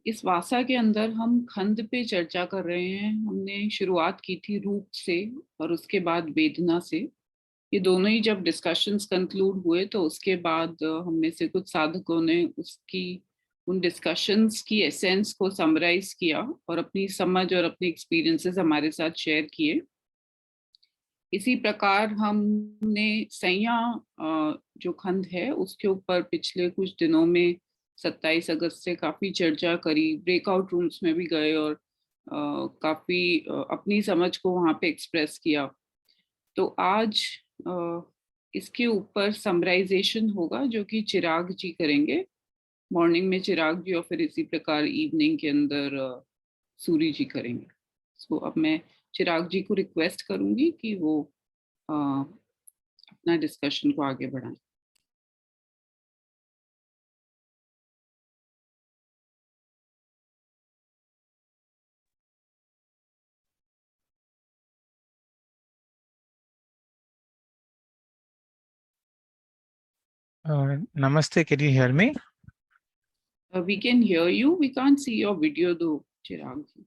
इस वासा के अंदर हम खंड पे चर्चा कर रहे हैं। हमने शुरुआत की थी रूप से और उसके बाद वेदना से। ये दोनों ही जब डिस्कशंस कंक्लूड हुए तो उसके बाद हम में से कुछ साधकों ने उसकी उन डिस्कशंस की एसेंस को समराइज किया और अपनी समझ और अपने एक्सपीरियंसेस हमारे साथ शेयर किए। इसी प्रकार हमने सैया जो खंड है उसके ऊपर पिछले कुछ दिनों में 27 अगस्त से काफी चर्चा करी, ब्रेकआउट रूम्स में भी गए और काफी अपनी समझ को वहां पे एक्सप्रेस किया। तो आज इसके ऊपर समराइजेशन होगा जो कि चिराग जी करेंगे। मॉर्निंग में चिराग जी और फिर इसी प्रकार इवनिंग के अंदर सूरी जी करेंगे। सो अब मैं चिराग जी को रिक्वेस्ट करूंगी कि वो अपना डिस्कशन को आगे बढ़ाएं। Namaste, can you hear me? We can hear you. We can't see your video though, Chirag ji.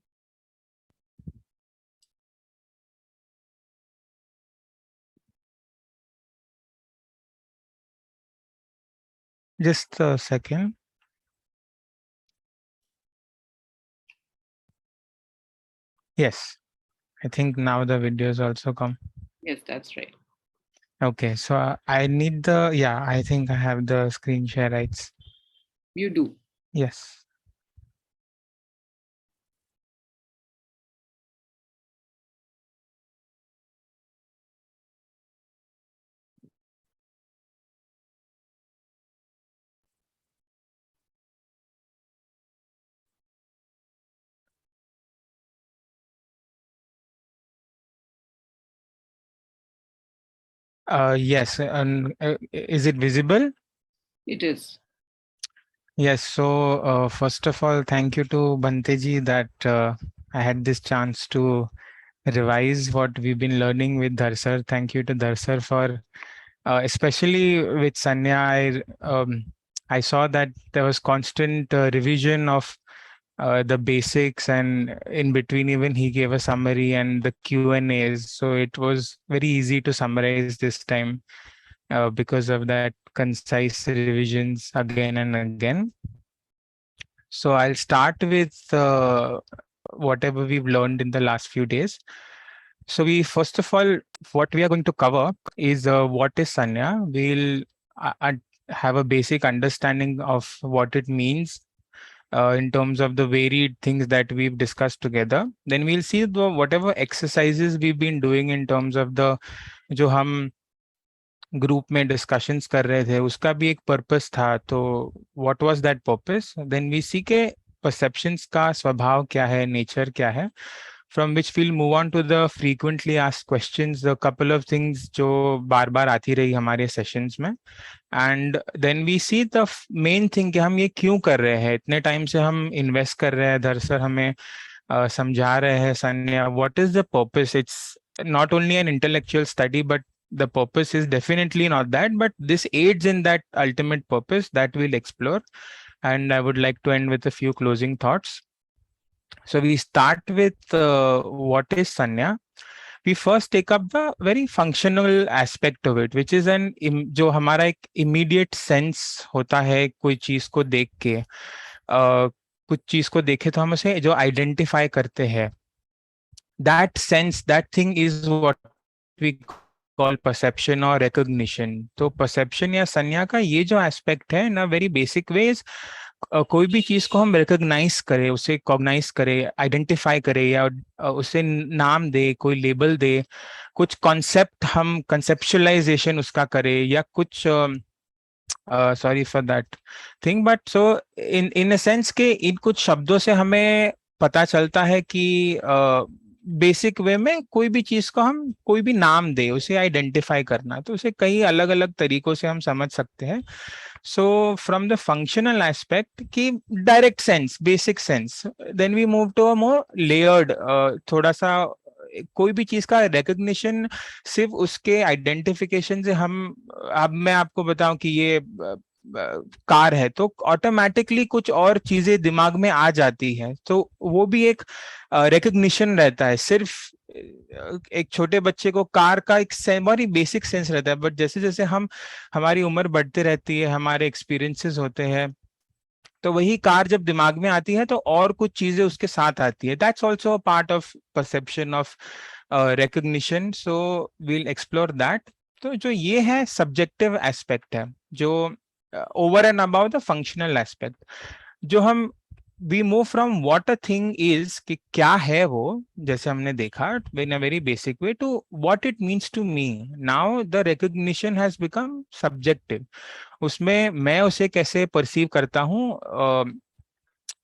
Just a second. Yes, I think now the videos also come. Yes, that's right. Okay, so I need the, yeah, I think I have the screen share rights. You do. Yes. Yes, and is it visible? It is. Yes, so first of all, thank you to Banteji that I had this chance to revise what we've been learning with Dharsar. Thank you to Dharsar for, especially with Sanya, I saw that there was constant revision of the basics, and in between even he gave a summary and the Q&As. So it was very easy to summarize this time because of that concise revisions again and again. So I'll start with whatever we've learned in the last few days. So we first of all, what we are going to cover is what is Sanya. We'll have a basic understanding of what it means in terms of the varied things that we've discussed together. Then we'll see the whatever exercises we've been doing in terms of the जो हम group में discussions कर रहे थे उसका भी एक purpose था, तो what was that purpose, then we see के परसेप्शंस का स्वभाव क्या है, नेचर क्या है, from which we'll move on to the frequently asked questions, the couple of things जो बार बार आती रही हमारे सेशंस में। And then we see the main thing कि हम ये क्यों कर रहे हैं, इतने टाइम से हम इन्वेस्ट कर रहे हैं, दरअसल हमें समझा रहे हैं सन्या, what is the purpose. It's not only an intellectual study, but the purpose is definitely not that, but this aids in that ultimate purpose that we'll explore. And I would like to end with a few closing thoughts. So we start with what is Sanya. We first take up the very functional aspect of it, which is an जो हमारा एक immediate sense होता है कोई चीज को देख के, कुछ चीज को देखे तो हम उसे जो आइडेंटिफाई करते हैं, that sense, that thing is what we call perception or recognition. तो perception या संज्ञा का ये जो एस्पेक्ट है ना, वेरी बेसिक वेज, कोई भी चीज को हम रिकॉग्नाइज करें, उसे कॉग्नाइज करें, आइडेंटिफाई करें, या उसे नाम दे, कोई लेबल दे, कुछ कॉन्सेप्ट हम कंसेप्चुअलाइजेशन उसका करें, या कुछ sorry for that thing, but so in in a sense के इन कुछ शब्दों से हमें पता चलता है कि बेसिक वे में कोई भी चीज को हम कोई भी नाम दे, उसे आइडेंटिफाई करना, तो उसे कई अलग अलग तरीकों से हम समझ सकते हैं। So from the functional aspect की direct sense, basic sense, then we move to a more layered, थोड़ा सा कोई भी चीज का रिकग्निशन सिर्फ उसके आइडेंटिफिकेशन से हम, अब मैं आपको बताऊं कि ये कार है तो ऑटोमेटिकली कुछ और चीजें दिमाग में आ जाती है, तो वो भी एक रिकग्निशन रहता है। सिर्फ एक छोटे बच्चे को कार का एक बहुत ही बेसिक सेंस रहता है, बट जैसे जैसे हम हमारी उम्र बढ़ते रहती है, हमारे एक्सपीरियंसेस होते हैं, तो वही कार जब दिमाग में आती है तो और कुछ चीजें उसके साथ आती है। That's also a part of perception of recognition, so we'll explore that. तो जो ये है सब्जेक्टिव एस्पेक्ट है, जो over and about the functional aspect, जो हम we move from what a thing is, कि क्या है वो, जैसे हमने देखा in a very basic way, to what it means to me. Now the recognition has become subjective. उसमें मैं उसे कैसे परसीव करता हूँ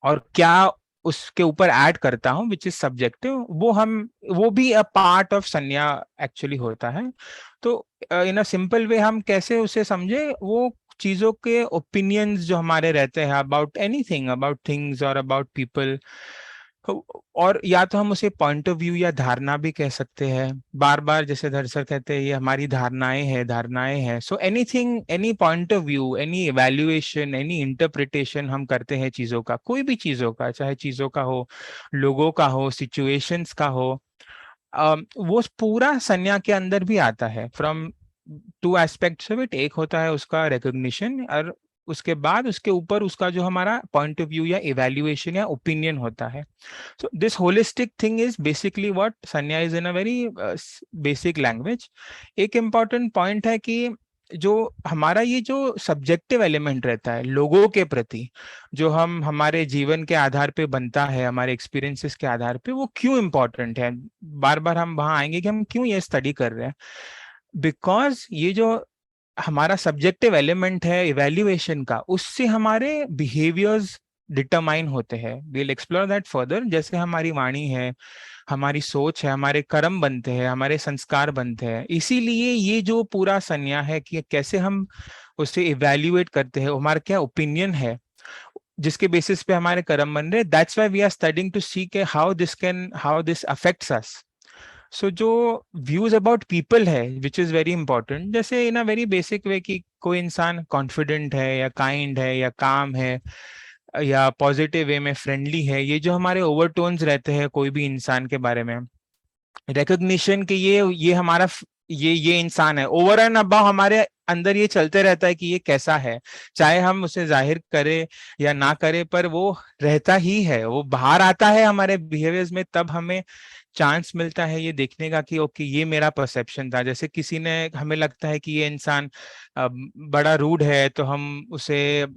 और क्या उसके ऊपर ऐड करता हूँ विच इज सब्जेक्टिव, वो भी अ पार्ट ऑफ संज्ञा एक्चुअली होता है। तो इन अ सिंपल वे हम कैसे उसे समझे, वो चीजों के ओपिनियंस जो हमारे रहते हैं अबाउट एनीथिंग, अबाउट थिंग्स और अबाउट पीपल, और या तो हम उसे पॉइंट ऑफ व्यू या धारणा भी कह सकते हैं। बार बार जैसे धरसर कहते हैं ये हमारी धारणाएं हैं, so anything, any point of view, any evaluation, any interpretation हम करते हैं चीजों का, कोई भी चीजों का, चाहे चीजों का हो, लोगों का हो, सिचुएशंस का हो, वो पूरा संज्ञा के अंदर भी आता है। From two aspects of it, एक होता है उसका रिकॉग्निशन, और उसके बाद उसके ऊपर उसका जो हमारा पॉइंट ऑफ व्यू या इवैल्यूएशन या ओपिनियन होता है। So this holistic thing is basically what Sanya is in a very basic language. एक important point है कि जो हमारा ये जो सब्जेक्टिव एलिमेंट रहता है लोगों के प्रति, जो हम हमारे जीवन के आधार पे बनता है, हमारे एक्सपीरियंसेस के आधार पे, वो क्यों इम्पोर्टेंट है। बार बार हम वहां आएंगे कि हम क्यों ये स्टडी कर रहे हैं। बिकॉज ये जो हमारा सब्जेक्टिव एलिमेंट है इवैल्यूएशन का, उससे हमारे बिहेवियर्स डिटरमाइन होते हैं। We'll explore that further. जैसे हमारी वाणी है, हमारी सोच है, हमारे कर्म बनते हैं, हमारे संस्कार बनते हैं। इसीलिए ये जो पूरा संज्ञा है कि कैसे हम उसे इवैल्यूएट करते हैं, हमारा क्या ओपिनियन है जिसके बेसिस पे हमारे कर्म बन रहे, that's why we are studying to see के how this affects us. So जो व्यूज अबाउट पीपल है विच इज वेरी इंपॉर्टेंट, जैसे इन अ वेरी बेसिक वे कि कोई इंसान कॉन्फिडेंट है या काइंड है या काम है या पॉजिटिव वे में फ्रेंडली है, ये जो हमारे ओवरटोन्स रहते हैं कोई भी इंसान के बारे में, रिकग्निशन के ये हमारा ये इंसान है, ओवर एंड अबाउ हमारे अंदर ये चलते रहता है कि ये कैसा है, चाहे हम उसे जाहिर करें या ना करें, पर वो रहता ही है, वो बाहर आता है हमारे बिहेवियर्स में। तब हमें चांस मिलता है ये देखने का कि ओके ये मेरा परसेप्शन था। जैसे किसी ने, हमें लगता है कि ये इंसान बड़ा रूड है तो हम उसे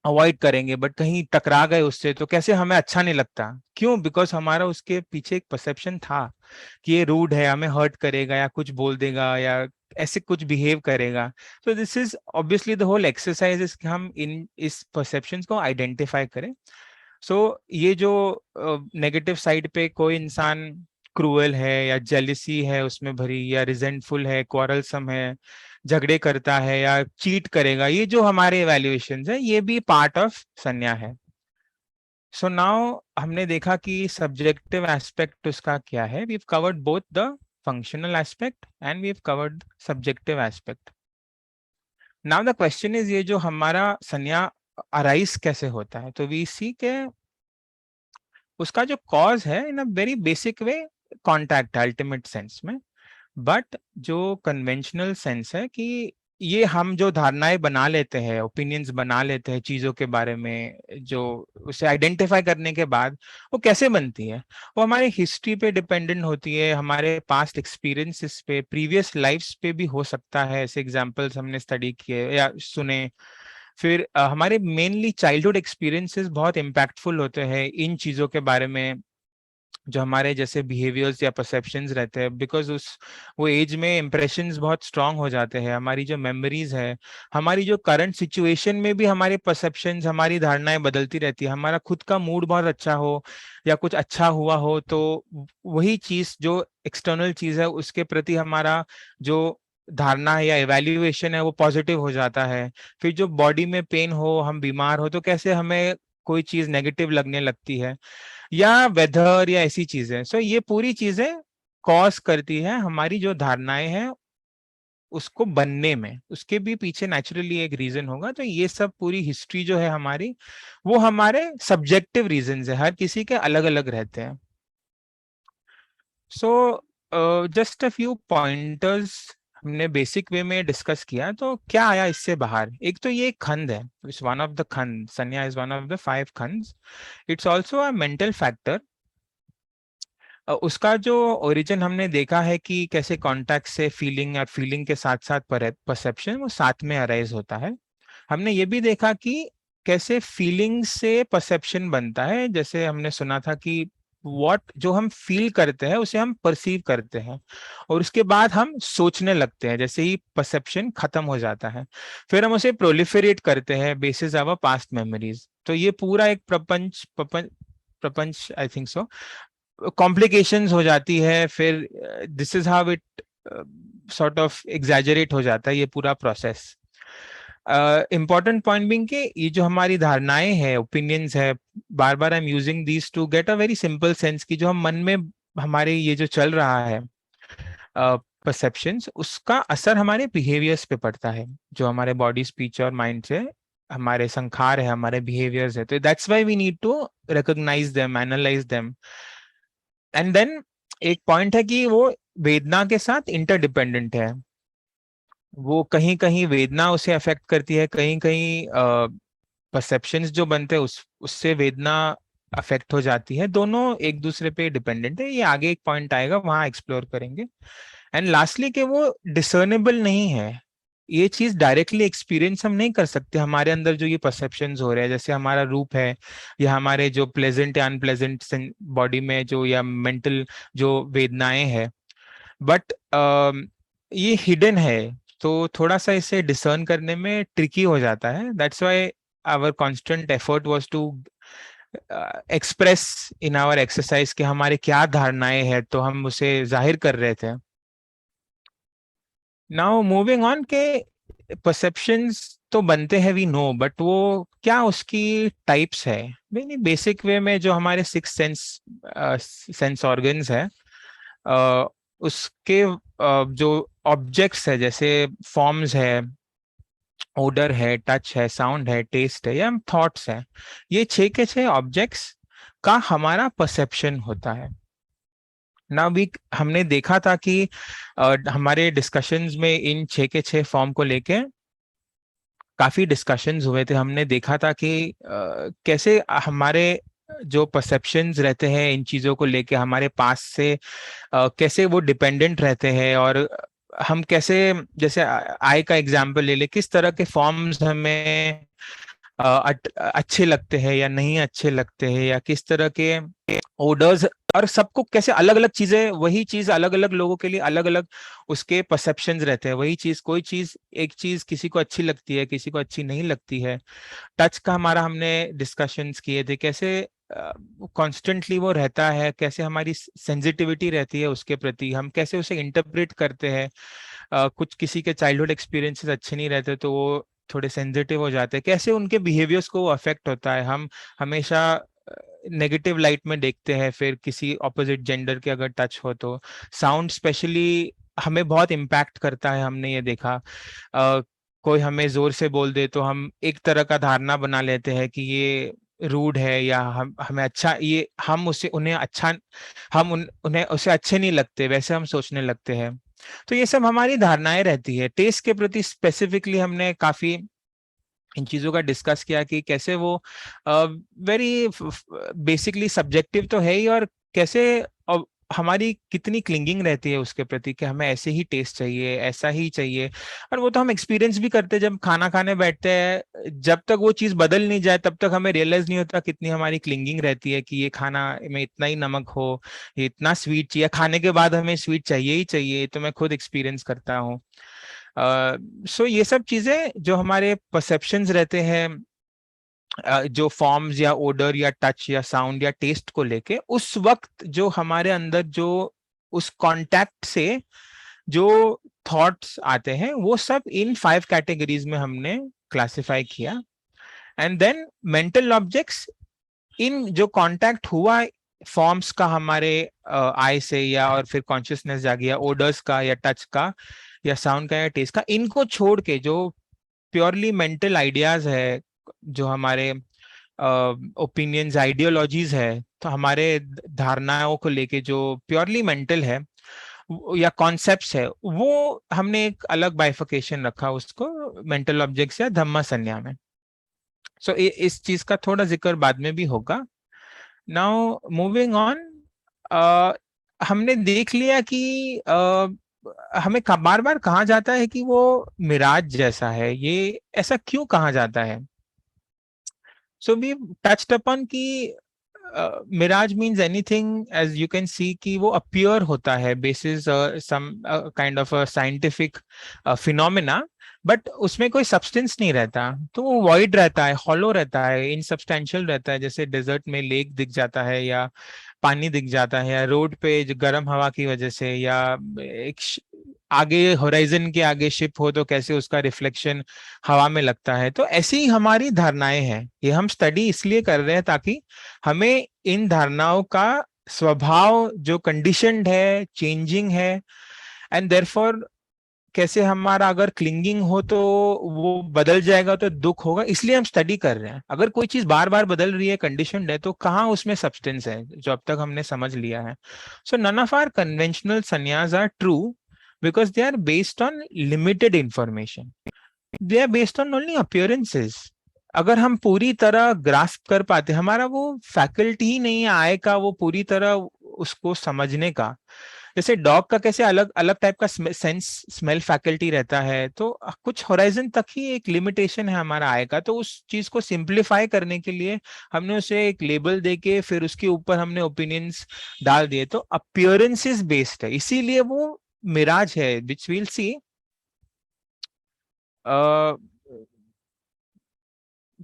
अवॉइड करेंगे, बट कहीं टकरा गए उससे तो कैसे हमें अच्छा नहीं लगता, क्यों? बिकॉज हमारा उसके पीछे एक परसेप्शन था कि ये रूड है, हमें हर्ट करेगा या कुछ बोल देगा या ऐसे कुछ बिहेव करेगा। तो this is obviously the whole exercise is कि हम इन इस परसेप्शन को आइडेंटिफाई करें। सो ये जो नेगेटिव साइड पे कोई इंसान क्रूअल है या जेलिसी है उसमें भरी, या रिजेंटफुल है, क्वारलसम है, झगड़े करता है या चीट करेगा, ये जो हमारे इवैल्यूएशंस है ये भी पार्ट ऑफ संज्ञा है। सो नाउ हमने देखा कि सब्जेक्टिव एस्पेक्ट उसका क्या है। We have covered both the functional aspect and we have covered subjective aspect. Now the question is, ये जो हमारा संज्ञा अराइज कैसे होता है, तो वी सी के उसका जो कॉज है in a very basic way contact ultimate sense में। बट जो कन्वेंशनल सेंस है कि ये हम जो धारणाएं बना लेते हैं, ओपिनियंस बना लेते हैं चीजों के बारे में, जो उसे आइडेंटिफाई करने के बाद वो कैसे बनती है, वो हमारी हिस्ट्री पे डिपेंडेंट होती है, हमारे पास्ट एक्सपीरियंसेस पे, प्रीवियस लाइफ्स पे भी हो सकता है। ऐसे एग्जांपल्स हमने स्टडी किए या सुने। फिर हमारे मेनली चाइल्डहुड एक्सपीरियंसेस बहुत इम्पैक्टफुल होते हैं इन चीजों के बारे में, जो हमारे जैसे बिहेवियर्स या परसेप्शंस रहते हैं, बिकॉज उस वो एज में इम्प्रेशंस बहुत स्ट्रांग हो जाते हैं। हमारी जो मेमोरीज है, हमारी जो करंट सिचुएशन में भी हमारे परसेप्शंस, हमारी धारणाएं बदलती रहती है। हमारा खुद का मूड बहुत अच्छा हो या कुछ अच्छा हुआ हो, तो वही चीज जो एक्सटर्नल चीज है उसके प्रति हमारा जो धारणा है या इवैल्यूएशन है वो पॉजिटिव हो जाता है। फिर जो बॉडी में पेन हो, हम बीमार हो, तो कैसे हमें कोई चीज नेगेटिव लगने लगती है, या वेदर या ऐसी चीजें। सो ये पूरी चीजें कॉज करती है हमारी जो धारणाएं हैं उसको बनने में, उसके भी पीछे नेचुरली एक रीजन होगा। तो ये सब पूरी हिस्ट्री जो है हमारी, वो हमारे सब्जेक्टिव रीजंस है, हर किसी के अलग अलग रहते हैं। So just a few pointers हमने बेसिक वे में डिस्कस किया। तो क्या आया इससे बाहर? एक तो ये खंड है, इट्स वन ऑफ द खंड, संन्या इज वन ऑफ द 5 खंड्स। It's also a mental factor. उसका जो ओरिजिन हमने देखा है कि कैसे कॉन्टैक्ट से फीलिंग और फीलिंग के साथ साथ परसेप्शन वो साथ में अराइज होता है। हमने ये भी देखा कि कैसे फीलिंग से परसेप्शन बनता है। जैसे हमने सुना था कि व्हाट जो हम फील करते हैं उसे हम परसीव करते हैं, और उसके बाद हम सोचने लगते हैं जैसे ही परसेप्शन खत्म हो जाता है। फिर हम उसे प्रोलिफरेट करते हैं बेसिस आवर पास्ट मेमोरीज। तो ये पूरा एक प्रपंच प्रपंच प्रपंच आई थिंक सो कॉम्प्लिकेशंस हो जाती है। फिर this is how it sort of exaggerate हो जाता है ये पूरा प्रोसेस। इम्पॉर्टेंट पॉइंट बिंग कि ये जो हमारी धारणाएं हैं, ओपिनियंस है, बार बार I am using these to get a very simple sense कि जो हम मन में हमारे ये जो चल रहा है परसेप्शंस, उसका असर हमारे बिहेवियर्स पे पड़ता है। जो हमारे बॉडी, स्पीच और माइंड से हमारे संखार है, हमारे बिहेवियर्स है। तो that's why we need to recognise them, analyse them. And then एक पॉइंट है कि वो वेदना के साथ इंटरडिपेंडेंट है। वो कहीं कहीं वेदना उसे अफेक्ट करती है, कहीं कहीं परसेप्शंस जो बनते हैं उससे वेदना अफेक्ट हो जाती है। दोनों एक दूसरे पे डिपेंडेंट है। ये आगे एक पॉइंट आएगा, वहां एक्सप्लोर करेंगे। एंड लास्टली कि वो डिसर्नेबल नहीं है। ये चीज डायरेक्टली एक्सपीरियंस हम नहीं कर सकते। हमारे अंदर जो ये परसेप्शंस हो रहे हैं, जैसे हमारा रूप है या हमारे जो प्लेजेंट या अनप्लेजेंट बॉडी में जो या मेंटल जो वेदनाएं हैं, बट ये हिडन है। तो थोड़ा सा इसे डिसर्न करने में ट्रिकी हो जाता है। That's why our constant effort was to express in our exercise कि हमारे क्या धारणाएं हैं, तो हम उसे जाहिर कर रहे थे। नाउ मूविंग ऑन के परसेप्शंस तो बनते हैं, वी नो, बट वो क्या उसकी टाइप्स है? नहीं, बेसिक वे में जो हमारे 6 सेंस ऑर्गन्स है, अ, उसके जो ऑब्जेक्ट्स है, जैसे फॉर्म्स है, ओडर है, टच है, साउंड है, टेस्ट है या थॉट्स है, ये 6 के 6 ऑब्जेक्ट्स का हमारा परसेप्शन होता है ना। भी हमने देखा था कि हमारे डिस्कशंस में इन 6 के 6 फॉर्म को लेके काफी डिस्कशंस हुए थे। हमने देखा था कि कैसे हमारे जो परसेप्शंस रहते हैं इन चीजों को लेके हमारे पास से कैसे वो डिपेंडेंट रहते हैं, और हम कैसे, जैसे आई का एग्जांपल ले ले, किस तरह के फॉर्म्स हमें अच्छे लगते हैं या नहीं अच्छे लगते हैं, या किस तरह के ओडर्स, और सबको कैसे अलग अलग चीजें, वही चीज अलग अलग लोगों के लिए अलग अलग उसके परसेप्शंस रहते हैं। वही चीज, कोई चीज, एक चीज किसी को अच्छी लगती है, किसी को अच्छी नहीं लगती है। टच का हमारा हमने डिस्कशंस किए थे, कैसे कॉन्स्टेंटली वो रहता है, कैसे हमारी सेंसिटिविटी रहती है उसके प्रति, हम कैसे उसे इंटरप्रेट करते हैं। कुछ किसी के चाइल्डहुड एक्सपीरियंसेस अच्छे नहीं रहते तो वो थोड़े सेंसिटिव हो जाते हैं, कैसे उनके बिहेवियर्स को वो अफेक्ट होता है। हम हमेशा नेगेटिव लाइट में देखते हैं फिर किसी ऑपोजिट जेंडर के अगर टच हो तो। साउंड स्पेशली हमें बहुत इम्पैक्ट करता है, हमने ये देखा। कोई हमें जोर से बोल दे तो हम एक तरह का धारणा बना लेते हैं कि ये रूड है, या हम हमें अच्छा, ये हम उसे उन्हें अच्छा, उन्हें उसे अच्छे नहीं लगते, वैसे हम सोचने लगते हैं। तो ये सब हमारी धारणाएं रहती है। टेस्ट के प्रति स्पेसिफिकली हमने काफी इन चीजों का डिस्कस किया कि कैसे वो वेरी बेसिकली सब्जेक्टिव तो है ही, और कैसे हमारी कितनी क्लिंगिंग रहती है उसके प्रति कि हमें ऐसे ही टेस्ट चाहिए, ऐसा ही चाहिए। और वो तो हम एक्सपीरियंस भी करते हैं जब खाना खाने बैठते हैं। जब तक वो चीज बदल नहीं जाए तब तक हमें रियलाइज नहीं होता कितनी हमारी क्लिंगिंग रहती है कि ये खाना में इतना ही नमक हो, ये इतना स्वीट चाहिए, खाने के बाद हमें स्वीट चाहिए ही चाहिए। तो मैं खुद एक्सपीरियंस करता हूँ। सो ये सब चीजें जो हमारे परसेप्शंस रहते हैं, जो फॉर्म्स या ओडर या टच या साउंड या टेस्ट को लेके, उस वक्त जो हमारे अंदर जो उस कांटेक्ट से जो थॉट्स आते हैं, वो सब इन 5 कैटेगरीज में हमने क्लासिफाई किया। एंड देन मेंटल ऑब्जेक्ट्स, इन जो कांटेक्ट हुआ फॉर्म्स का हमारे आई से, या और फिर कॉन्शियसनेस जागी, या ओडर्स का या टच का या साउंड का या टेस्ट का, इनको छोड़ के जो प्योरली मेंटल आइडियाज है, जो हमारे ओपिनियंस आइडियोलॉजीज है, तो हमारे धारणाओं को लेके जो प्योरली मेंटल है या कॉन्सेप्ट्स है, वो हमने एक अलग बाइफिकेशन रखा उसको मेंटल ऑब्जेक्ट्स या धम्मा संज्ञा में। सो इस चीज का थोड़ा जिक्र बाद में भी होगा। नाउ मूविंग ऑन, हमने देख लिया कि हमें बार बार कहा जाता है कि वो मिराज जैसा है, ये ऐसा क्यों कहा जाता है? सो वी टच्ड अपॉन कि mirage means anything, as you can see, कि वो अपीयर होता है basis some kind of scientific phenomena, but उसमें कोई सब्सटेंस नहीं रहता, तो वो वॉइड रहता है, हॉलो रहता है, इनसब्सटेंशियल रहता है। जैसे डेजर्ट में लेक दिख जाता है, या पानी दिख जाता है, या रोड पे जो गर्म हवा की वजह से, या एक आगे होराइजन के आगे शिप हो तो कैसे उसका रिफ्लेक्शन हवा में लगता है। तो ऐसी ही हमारी धारणाएं हैं। ये हम स्टडी इसलिए कर रहे हैं ताकि हमें इन धारणाओं का स्वभाव जो कंडीशनड है, चेंजिंग है, एंड देयरफॉर कैसे हमारा अगर क्लिंगिंग हो तो वो बदल जाएगा तो दुख होगा, इसलिए हम स्टडी कर रहे हैं। अगर कोई चीज बार बार बदल रही है, कंडीशनड है, तो कहाँ उसमें सब्सटेंस है, जो अब तक हमने समझ लिया है। So none of our conventional senses are true because they are based on limited information, they are based on only appearances. अगर हम पूरी तरह ग्रास्प कर पाते, हमारा वो फैकल्टी ही नहीं है आय का वो पूरी तरह उसको समझने का। जैसे डॉग का कैसे अलग अलग टाइप का सेंस स्मेल फैकल्टी रहता है, तो कुछ होराइजन तक ही एक लिमिटेशन है हमारा आय का। तो उस चीज को सिंप्लीफाई करने के लिए हमने उसे एक लेबल देके फिर उसके ऊपर हमने ओपिनियंस डाल दिए। तो अपीयरेंसेस बेस्ड है, इसीलिए वो मिराज है, which will see.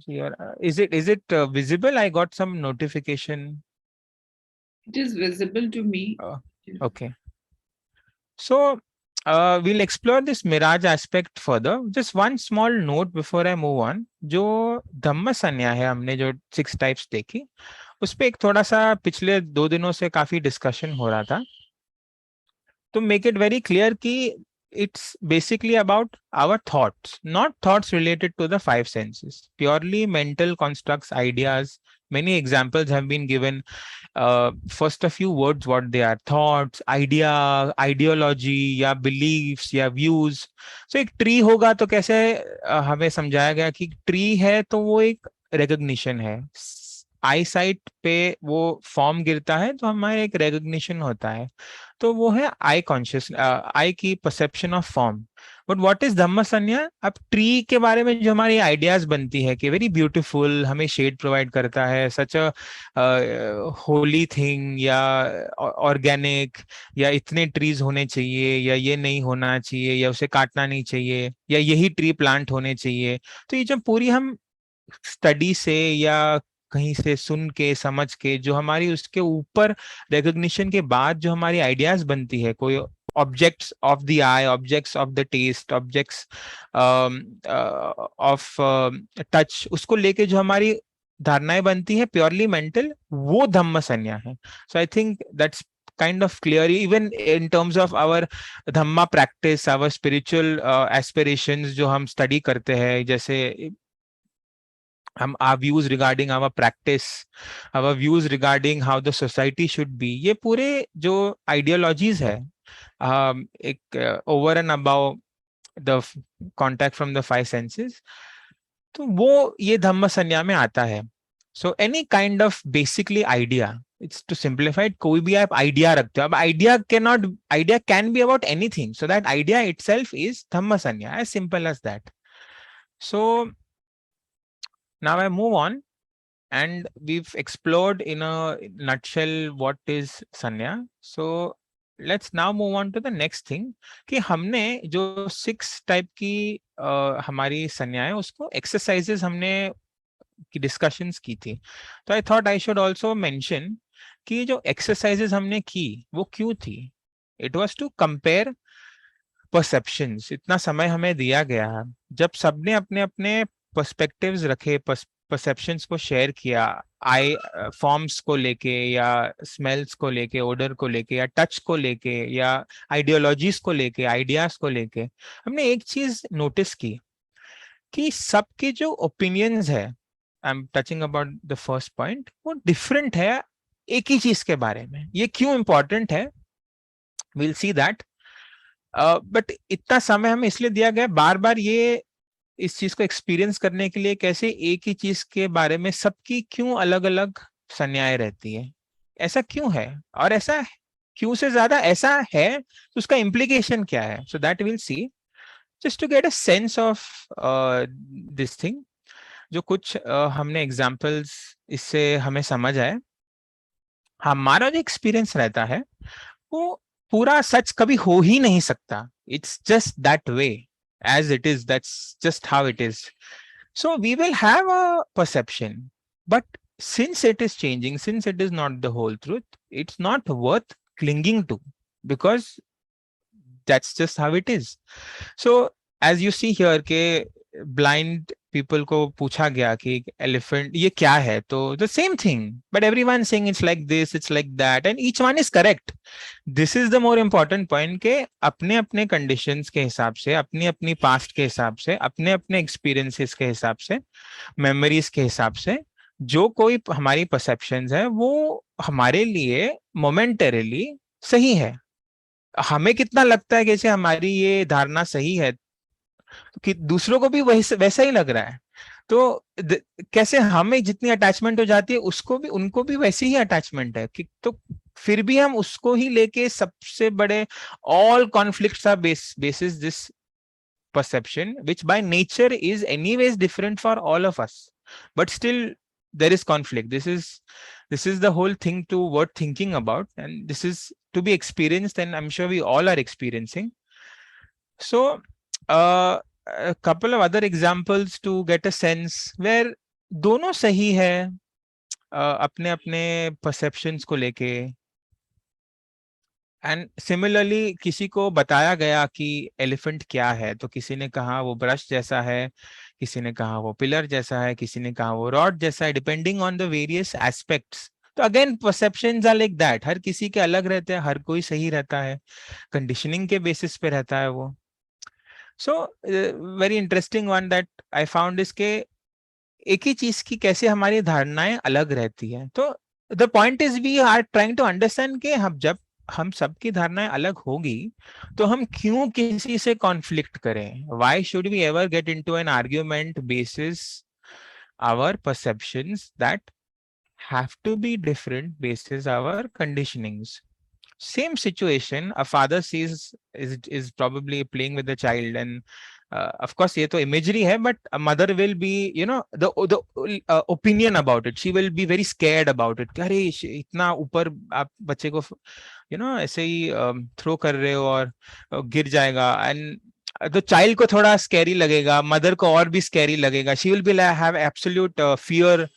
Here, is it visible? I got some notification. It is visible to me. Okay. So we'll explore this mirage aspect further. Just one small note before I move on. जो धम्म संज्ञा है, हमने जो 6 types देखी, उस पे एक थोड़ा सा पिछले 2 दिनों से काफी डिस्कशन हो रहा था। To make it very clear कि it's basically about our thoughts, not thoughts related to the 5 senses, purely mental constructs, ideas. Many examples have been given. First, a few words what they are: thoughts, idea, ideology, या beliefs, या views. So एक tree होगा तो कैसे हमें समझाया गया कि ट्री है तो वो एक recognition है। आई साइट पे वो फॉर्म गिरता है तो हमारे एक recognition होता है, तो वो है आई कॉन्शियस, आई की perception of form. But what is धम्म संज्ञा? अब ट्री के बारे में जो हमारी आइडियाज बनती है कि वेरी ब्यूटीफुल, हमें शेड प्रोवाइड करता है, सच अ होली थिंग, या ऑर्गेनिक, या इतने ट्रीज होने चाहिए, या ये नहीं होना चाहिए, या उसे काटना नहीं चाहिए, या यही ट्री प्लांट होने चाहिए। तो ये जो पूरी हम स्टडी से या कहीं से सुन के समझ के जो हमारी उसके ऊपर रिकॉग्निशन के बाद जो हमारी आइडियाज बनती है, कोई objects of the eye, objects of the taste, objects of touch, उसको लेके जो हमारी धारणाएं बनती है प्योरली मेंटल, वो धम्म संज्ञा है। So I think that's kind of clear even in terms of our dhamma practice, our spiritual aspirations जो हम study करते हैं, जैसे हम our views regarding our practice, our views regarding how the society should be, ये पूरे जो ideologies है, एक over and above the contact from the 5 senses, तो वो ये धम्म संज्ञा में आता है। So any kind of basically idea, it's too simplified, कोई भी आप आइडिया रखते हो, अब idea can be about anything, so that idea itself is धम्म संज्ञा, as simple as that. So now I move on, and we've explored in a nutshell what is sanya. So let's now move on to the next thing, कि हमने जो 6 type की हमारी संज्ञा है, उसको एक्सरसाइजेस हमने की डिस्कशंस की थी। तो I thought I should also mention कि जो एक्सरसाइजेस हमने की वो क्यों थी। It was to compare perceptions. इतना समय हमें दिया गया है, जब सबने अपने अपने पर्सपेक्टिव्स रखे, परसेप्शंस को शेयर किया, आई फॉर्म्स को लेके या स्मेल्स को लेके, ओडर को लेके या टच को लेके या आइडियोलॉजीज को लेके, आइडियाज को लेके, हमने एक चीज नोटिस की कि सबके जो ओपिनियंस है, I am touching about the first point, वो डिफरेंट है एक ही चीज के बारे में. ये क्यों इंपॉर्टेंट है, विल सी दैट. बट इतना समय हमें इसलिए दिया गया बार बार ये इस चीज को एक्सपीरियंस करने के लिए, कैसे एक ही चीज के बारे में सबकी क्यों अलग अलग संज्ञाएं रहती है, ऐसा क्यों है, और ऐसा क्यों से ज्यादा ऐसा है तो उसका इम्प्लीकेशन क्या है. So that will see, just to get a sense of this thing. जो कुछ हमने एग्जाम्पल्स इससे हमें समझ आए. हमारा जो एक्सपीरियंस रहता है वो पूरा सच कभी हो ही नहीं सकता. It's just that way, as it is, that's just how it is. So we will have a perception, but since it is changing, since it is not the whole truth, it's not worth clinging to, because that's just how it is. So as you see here के blind people को पूछा गया कि elephant ये क्या है, तो the same thing, but everyone saying it's like this, it's like that, and each one is correct. This is the more important point के अपने अपने conditions के हिसाब से, अपनी अपनी past के हिसाब से, अपने अपने experiences के हिसाब से, memories के हिसाब से, जो कोई हमारी perceptions है वो हमारे लिए momentarily सही है. हमें कितना लगता है कि हमारी ये धारणा सही है, कि दूसरों को भी वही वैसा ही लग रहा है. तो कैसे हमें जितनी अटैचमेंट हो जाती है उसको भी, उनको भी वैसी ही अटैचमेंट है कि, तो फिर भी हम उसको ही लेके सबसे बड़े all conflicts are basis this perception, which by nature is anyways different for all of us, but still there is conflict. This is the whole thing to worth thinking about, and this is to be experienced, and I'm sure we all are experiencing. So a couple of other examples to get a sense where दोनों सही है अपने अपने perceptions को लेके. And similarly किसी को बताया गया कि एलिफेंट क्या है, तो किसी ने कहा वो ब्रश जैसा है, किसी ने कहा वो पिलर जैसा है, किसी ने कहा वो रॉड जैसा है, depending on the various aspects. तो again perceptions are like that, हर किसी के अलग रहते हैं, हर कोई सही रहता है, कंडीशनिंग के बेसिस पे रहता है वो. So very interesting one that I found is के एक ही चीज की कैसे हमारी धारणाएं अलग रहती है. तो the point is we are trying to understand के हम जब हम सबकी धारणाएं अलग होगी तो हम क्यों किसी से कॉन्फ्लिक्ट करें. Why should we ever get into an argument basis our perceptions that have to be different basis our conditionings. Same situation, a father sees is probably playing with the child, and of course ये तो imagery है, but a mother will be, you know, the opinion about it, she will be very scared about it. अरे इतना ऊपर आप बच्चे को ऐसे ही थ्रो कर रहे हो और गिर जाएगा, एंड तो चाइल्ड को थोड़ा स्कैरी लगेगा, मदर को और भी स्कैरी लगेगा. She will be have absolute fear.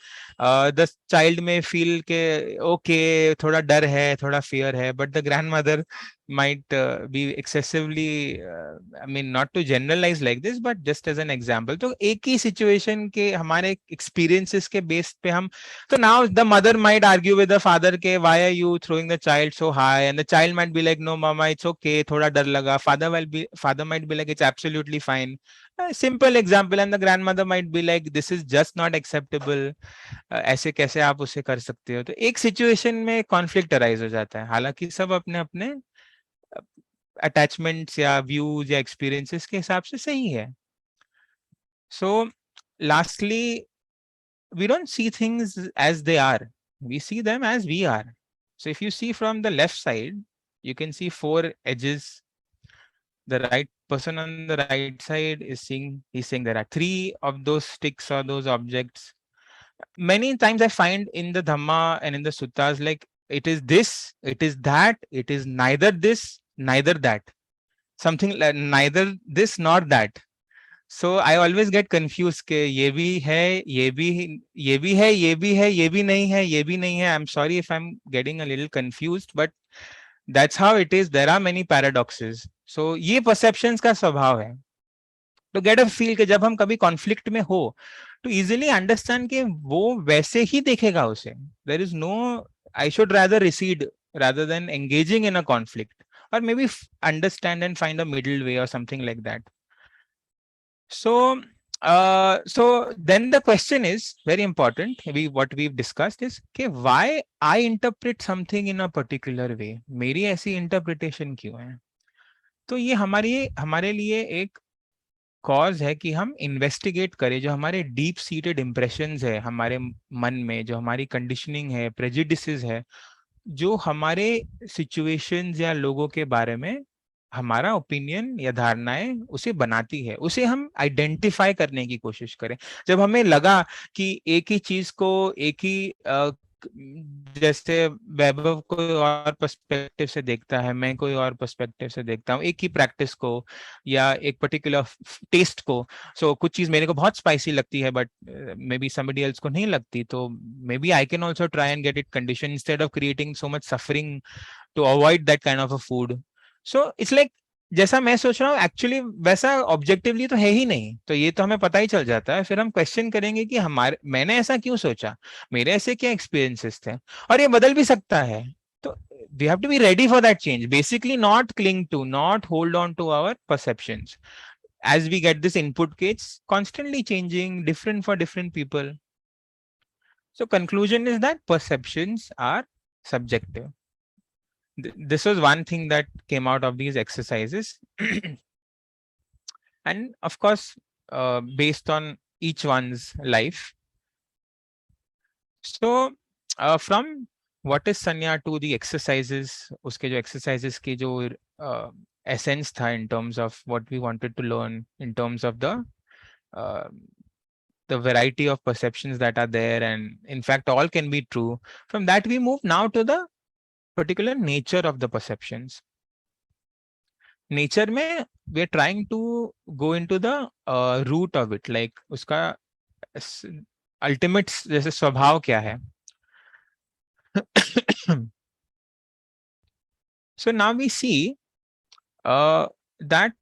The child में फील के ओके थोड़ा डर है, थोड़ा फियर है, but the grand mother might be excessively I mean not to generalize like this but just as an example. तो एक ही situation के हमारे experiences के base पे हम, so now the mother might argue with the father के why are you throwing the child so high, and the child might be like no mama it's okay, थोड़ा डर लगा. Father might be like it's absolutely fine. A simple example, and the grandmother might be like this is just not acceptable. ऐसे कैसे आप उसे कर सकते हो. तो एक सिचुएशन में कॉन्फ्लिक्ट अराइज हो जाता है, हालांकि सब अपने अपने अटैचमेंट्स या व्यूज या एक्सपीरियंसेस के हिसाब से सही है. सो lastly we don't see things as they are, we see them as we are. So if you see from the left side, you can see four edges. The right person on the right side is he's saying there are three of those sticks or those objects. Many times I find in the Dhamma and in the suttas like it is this, it is that, it is neither this, neither that, something like neither this nor that. So I always get confused के ये भी है, ये भी है, ये भी है, ये भी नहीं है, ये भी नहीं है. I'm sorry if I'm getting a little confused, but that's how it is. There are many paradoxes. So ये perceptions का स्वभाव है. To get a feel कि जब हम कभी conflict में हो टू इजिली अंडरस्टैंड कि वो वैसे ही देखेगा उसे. There is no, I should rather recede rather than engaging in a conflict, or maybe understand and find a middle way or something like that. So then the question is very important. What we've discussed is, okay, why I interpret something in a particular way. मेरी ऐसी interpretation क्यों है? तो ये हमारे लिए एक cause है कि हम इन्वेस्टिगेट करें जो हमारे डीप सीटेड इम्प्रेशंस है हमारे मन में, जो हमारी कंडीशनिंग है, प्रेजुडिसेस है, जो हमारे सिचुएशंस या लोगों के बारे में हमारा ओपिनियन या धारणाएं उसे बनाती है, उसे हम आइडेंटिफाई करने की कोशिश करें. जब हमें लगा कि एक ही चीज को एक ही जैसे वैभव कोई और पर्सपेक्टिव से देखता है, मैं कोई और पर्सपेक्टिव से देखता हूँ एक ही प्रैक्टिस को या एक पर्टिकुलर टेस्ट को. सो कुछ चीज मेरे को बहुत स्पाइसी लगती है but maybe somebody else को नहीं लगती, तो maybe I can also try and get it condition instead of creating so much suffering to avoid that kind of a food. So it's like जैसा मैं सोच रहा हूँ actually वैसा ऑब्जेक्टिवली तो है ही नहीं, तो ये तो हमें पता ही चल जाता है. फिर हम क्वेश्चन करेंगे कि हमारे मैंने ऐसा क्यों सोचा, मेरे ऐसे क्या एक्सपीरियंसेस थे, और ये बदल भी सकता है. तो we have to be ready for that change, basically not cling to, not hold on to our perceptions as we get this input gates constantly changing, different for different people. So conclusion is that perceptions are subjective. This was one thing that came out of these exercises. And of course, based on each one's life. So from what is Sanya to the exercises, uske jo exercises ki jo essence tha in terms of what we wanted to learn, in terms of uh, the variety of perceptions that are there, and in fact all can be true. From that we move now to the particular nature of the perceptions. Nature में we are trying to go into the root of it, like उसका ultimate जैसे स्वभाव क्या है. So now we see that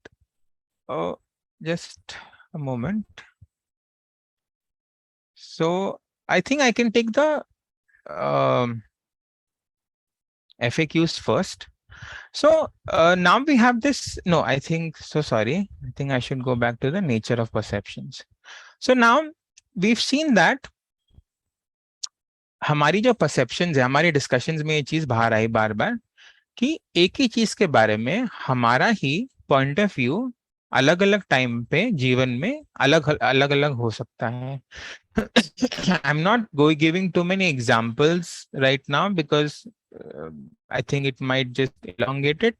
just a moment. So I think I can take the FAQs first. So now we have this. No, I think so. Sorry. I think I should go back to the nature of perceptions. So now we've seen that हमारी जो perceptions है, हमारी discussions में ये चीज बाहर आई बार बार कि एक ही चीज के बारे में हमारा ही पॉइंट ऑफ व्यू अलग अलग टाइम पे जीवन में अलग अलग अलग हो सकता है. I am not giving too many examples right now because I think it might just elongate it.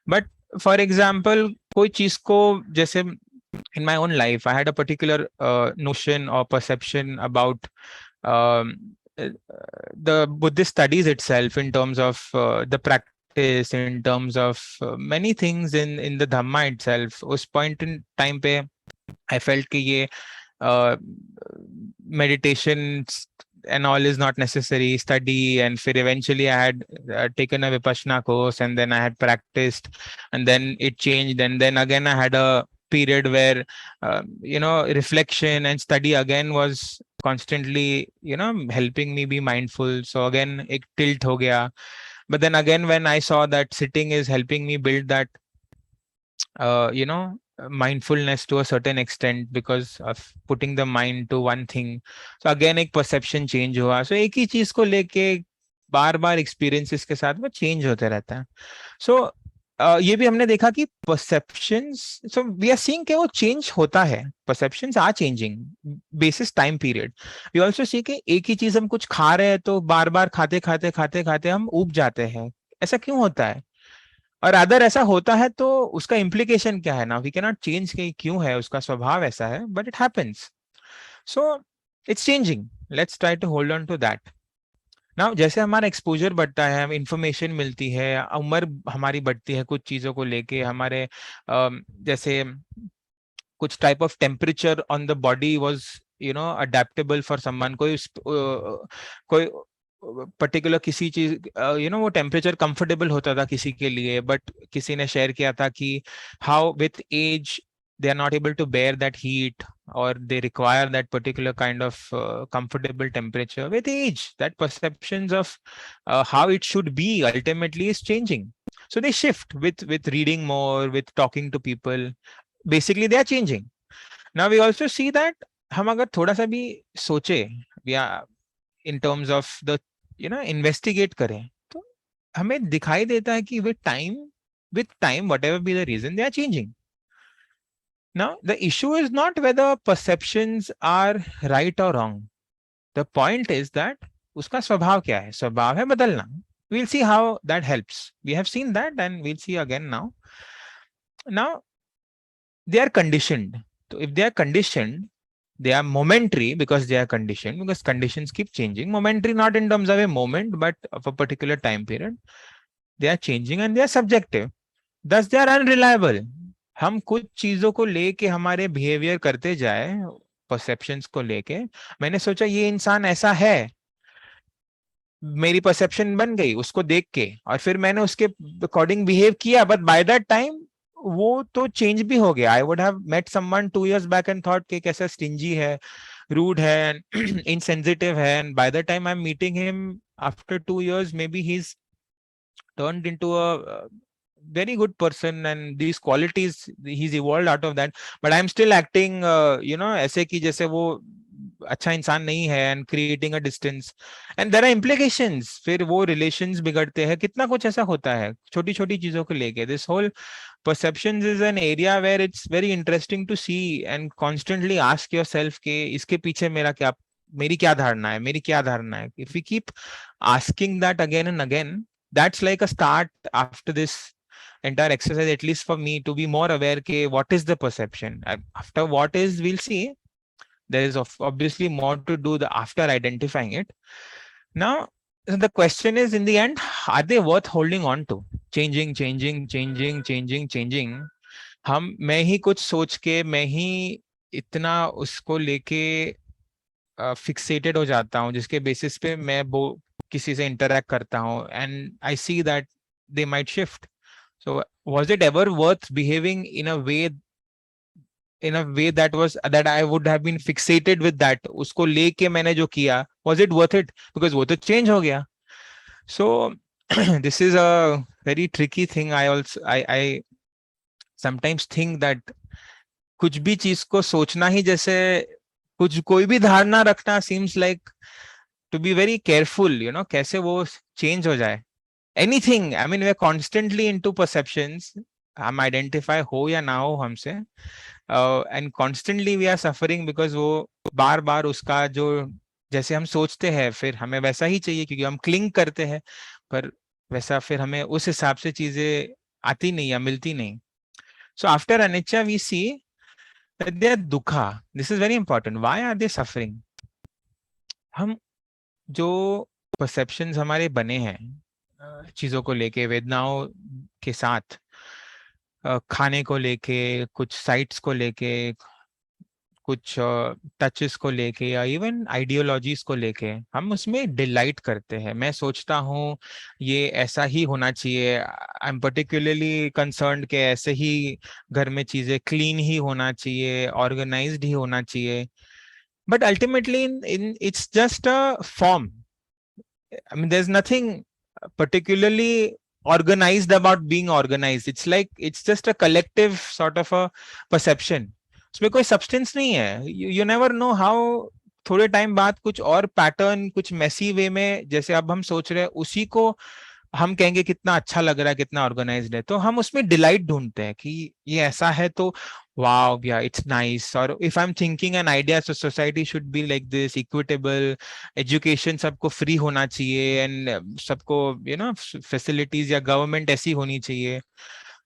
But for example कोई चीज को जैसे in my own life I had a particular notion or perception about um, the Buddhist studies itself, in terms of the practice, in terms of many things in the Dhamma itself. उस point in time पे I felt कि ये meditation and all is not necessary, study, and फिर eventually I had taken a Vipassana course and then I had practiced and then it changed, and then again I had a period where reflection and study again was constantly helping me be mindful. So again एक tilt हो गया. But then again when I saw that sitting is helping me build that mindfulness to a certain extent because of putting the mind to one thing. So again एक perception change हुआ. So एक ही चीज को लेके बार बार experiences के साथ वो change होते रहता है. So ये भी हमने देखा कि perceptions, so we are seeing कि वो change होता है. Perceptions are changing basis time period. We also see कि एक ही चीज हम कुछ खा रहे हैं तो बार बार खाते खाते खाते खाते हम ऊब जाते हैं. ऐसा क्यों होता है? और अदर ऐसा होता है तो उसका इम्प्लीकेशन क्या है ना, वी कैन नॉट चेंज कि क्यों है, उसका स्वभाव ऐसा है, but it happens. So it's changing, let's try to hold on to that. Now जैसे हमारा एक्सपोजर बढ़ता है, हमें इंफॉर्मेशन मिलती है, उम्र हमारी बढ़ती है कुछ चीजों को लेके, हमारे जैसे कुछ type of temperature on the body was adaptable for someone. कोई पर्टिकुलर किसी चीज वो टेम्परेचर कंफर्टेबल होता था किसी के लिए, बट किसी ने शेयर किया था कि how with age they are not able to bear that heat, or they require that particular kind of comfortable temperature. With age, that perceptions of how it should be ultimately is changing. So they shift with reading more, with talking to people. Basically they are changing. Now we also see that हम अगर थोड़ा सा भी सोचे, या in terms of the investigate करें, तो हमें दिखाई देता है कि with time whatever be the reason, they are changing. Now, the issue is not whether perceptions are right or wrong. The point is that uska swabhav kya hai? Swabhav hai badalna. We'll see how that helps. We have seen that and we'll see again now. Now, they are conditioned. So if they are conditioned, they are momentary because they are conditioned, because conditions keep changing. Momentary not in terms of a moment, but of a particular time period. They are changing and they are subjective. Thus, they are unreliable. हम कुछ चीजों को लेके हमारे behaviour करते जाए, perceptions को लेके, मैंने सोचा ये इंसान ऐसा है, मेरी परसेप्शन बन गई उसको देख के, और फिर मैंने उसके अकॉर्डिंग बिहेव किया, बट बाय दैट टाइम वो तो चेंज भी हो गया. I would have met someone 2 years back and thought कि कैसा स्टिंजी है, रूड है, इनसेंसिटिव है, and by the time I am meeting him after 2 years, maybe he's turned into a very good person, and these qualities he's evolved out of that, but I'm still acting ऐसे कि जैसे वो अच्छा इंसान नहीं है, and creating a distance, and there are implications. फिर वो relations बिगड़ते हैं, कितना कुछ ऐसा होता है छोटी छोटी चीजों को लेके. This whole perceptions is an area where it's very interesting to see and constantly ask yourself कि इसके पीछे मेरी क्या धारणा है, मेरी क्या धारणा है. If we keep asking that again and again, that's like a start after this entire exercise, at least for me, to be more aware ke what is the perception. After what is, we'll see. There is obviously more to do after identifying it. Now, the question is, in the end, are they worth holding on to? Changing. मैं ही कुछ सोच के, मैं ही इतना उसको लेके fixated हो जाता हूँ, जिसके बेसिस पे मैं वो किसी से इंटरेक्ट करता हूँ, and I see that they might shift. So was it ever worth behaving in a way that I would have been fixated with that? उसको लेके मैंने जो किया, was it worth it? Because वो तो change हो गया. So this is a very tricky thing. I sometimes think that कुछ भी चीज को सोचना ही जैसे कोई भी धारणा रखना seems like to be very careful, कैसे वो change हो जाए. Anything, I mean, we're constantly into perceptions. हम identify हो या ना हो हमसे, and constantly we are suffering because वो बार बार उसका जो जैसे हम सोचते हैं फिर हमें वैसा ही चाहिए, क्योंकि हम क्लिंग करते हैं, पर वैसा फिर हमें उस हिसाब से चीजें आती नहीं या मिलती नहीं. So after anicca we see that they are dukha. This is very important. Why are they suffering? हम जो perceptions हमारे बने हैं चीजों को लेके, वेदनाओं के साथ, खाने को लेके, कुछ साइट्स को लेके, कुछ टचेस को लेके, या इवन आइडियोलॉजीज को लेके, हम उसमें डिलाइट करते हैं. मैं सोचता हूँ ये ऐसा ही होना चाहिए. आई एम पर्टिकुलरली कंसर्न्ड कि ऐसे ही घर में चीजें क्लीन ही होना चाहिए, ऑर्गेनाइज्ड ही होना चाहिए. But ultimately in its just a form. I mean, there's nothing particularly organized about being organized. It's just a collective sort of a perception. उसमें कोई substance नहीं है. You never know how थोड़े time बाद कुछ और पैटर्न, कुछ मैसी वे में, जैसे अब हम सोच रहे हैं उसी को हम कहेंगे कितना अच्छा लग रहा है, कितना ऑर्गेनाइज्ड है, तो हम उसमें डिलाइट ढूंढते हैं कि ये ऐसा है तो wow, yeah, it's nice. Or if I'm thinking an idea, so society should be like this, equitable, education सबको free होना चाहिए, and सबको facilities या government ऐसी होनी चाहिए.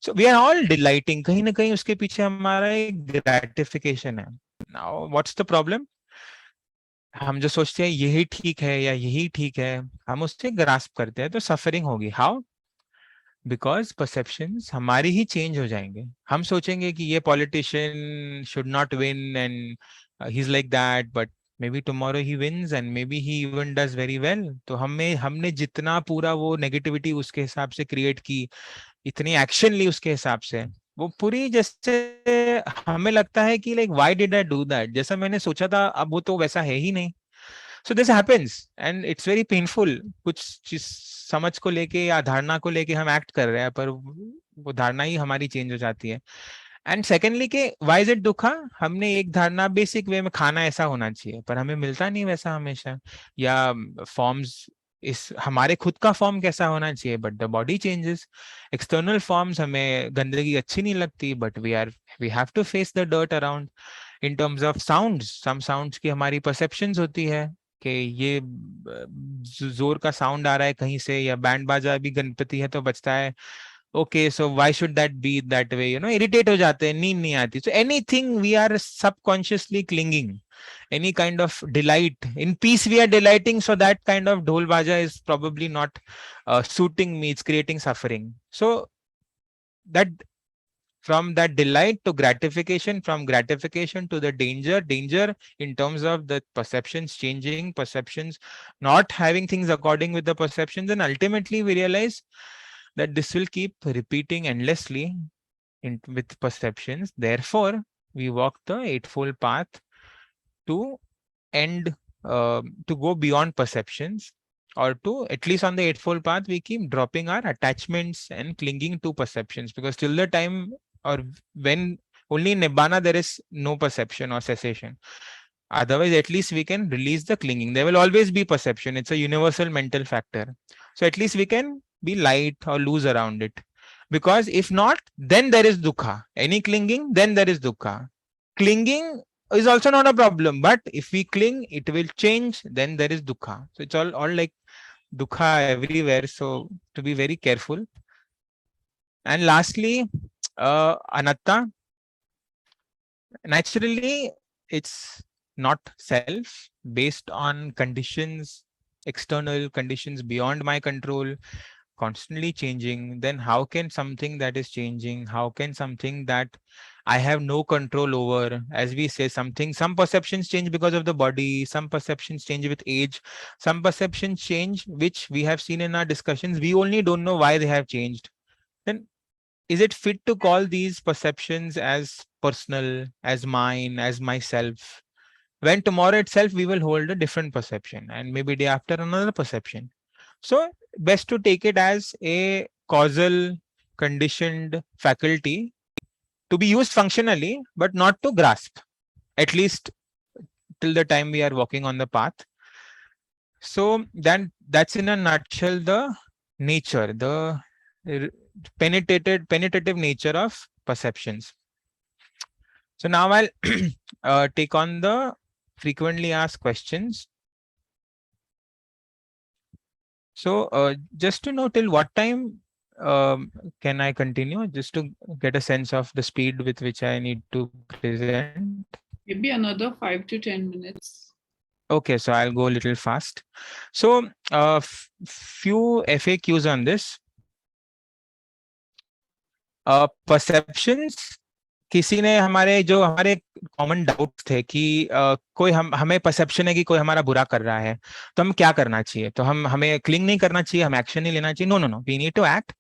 So we are all delighting. कहीं ना कहीं उसके पीछे हमारा एक gratification है. Now, what's the problem? हम जो सोचते हैं यही ठीक है या यही ठीक है, हम उससे ग्रास्प करते हैं, तो सफरिंग होगी. हाउ? बिकॉज परसेप्शंस हमारी ही चेंज हो जाएंगे. हम सोचेंगे कि ये politician should not win and he is like that, but may be tomorrow he wins and may be he even does very well. तो हमने जितना पूरा वो नेगेटिविटी उसके हिसाब से क्रिएट की, इतनी एक्शन ली उसके हिसाब से, वो पूरी जैसे हमें लगता है कि like why did I do that, जैसा मैंने सोचा था अब वो तो वैसा है ही नहीं. So this happens and it's very painful. कुछ चीज समझ को लेके या धारणा को लेके हम एक्ट कर रहे हैं, पर वो धारणा ही हमारी चेंज हो जाती है. एंड सेकेंडली के वाई इज इट दुखा, हमने एक धारणा बेसिक वे में खाना ऐसा होना चाहिए, पर हमें मिलता नहीं वैसा हमेशा. या फॉर्म्स, इस हमारे खुद का फॉर्म कैसा होना चाहिए, but the body changes. External forms, हमें गंदगी अच्छी नहीं लगती, but we have to face the dirt around. In terms of sounds, some sounds की हमारी परसेप्शंस होती है कि ये जोर का साउंड आ रहा है कहीं से, या बैंड बाजा भी गणपति है तो बजता है. Okay, so why should that be that way, irritate हो जाते हैं, नींद नहीं आती. So anything we are subconsciously clinging. any kind of delight in peace we are delighting, so that kind of dhol baja is probably not suiting me, it's creating suffering. So that, from that delight to gratification, from gratification to the danger in terms of the perceptions changing, perceptions not having things according with the perceptions, and ultimately we realize that this will keep repeating endlessly with perceptions. Therefore we walk the eightfold path to end, to go beyond perceptions, or to, at least on the eightfold path, we keep dropping our attachments and clinging to perceptions, because till the time, or when, only in nibbana there is no perception or cessation. Otherwise, at least we can release the clinging. There will always be perception, it's a universal mental factor. So at least we can be light or loose around it, because if not, then there is dukkha. Any clinging, then there is dukkha. Clinging is also not a problem, but if we cling, it will change, then there is dukkha. So it's all like dukkha everywhere, so to be very careful. And lastly, anatta. Naturally, it's not self, based on conditions, external conditions beyond my control, constantly changing. Then how can something that is changing, how can something that I have no control over, as we say, something, some perceptions change because of the body, some perceptions change with age, some perceptions change, which we have seen in our discussions, we only don't know why they have changed. Then is it fit to call these perceptions as personal, as mine, as myself, when tomorrow itself we will hold a different perception, and maybe day after another perception? So best to take it as a causal conditioned faculty to be used functionally, but not to grasp, at least till the time we are walking on the path. So then that's in a nutshell the nature, the penetrative nature of perceptions. So now I'll take on the frequently asked questions. So just to know till what time can I continue, just to get a sense of the speed with which I need to present? Maybe another 5 to 10 minutes. Okay, so I'll go a little fast. So few FAQs on this. Perceptions, किसी ने हमारे common doubts थे कि कोई हमें perception है कि कोई हमारा बुरा कर रहा है, तो हम क्या करना चाहिए? तो हमें क्लिंग नहीं करना चाहिए, हम एक्शन नहीं लेना चाहिए? No no no, we need to act.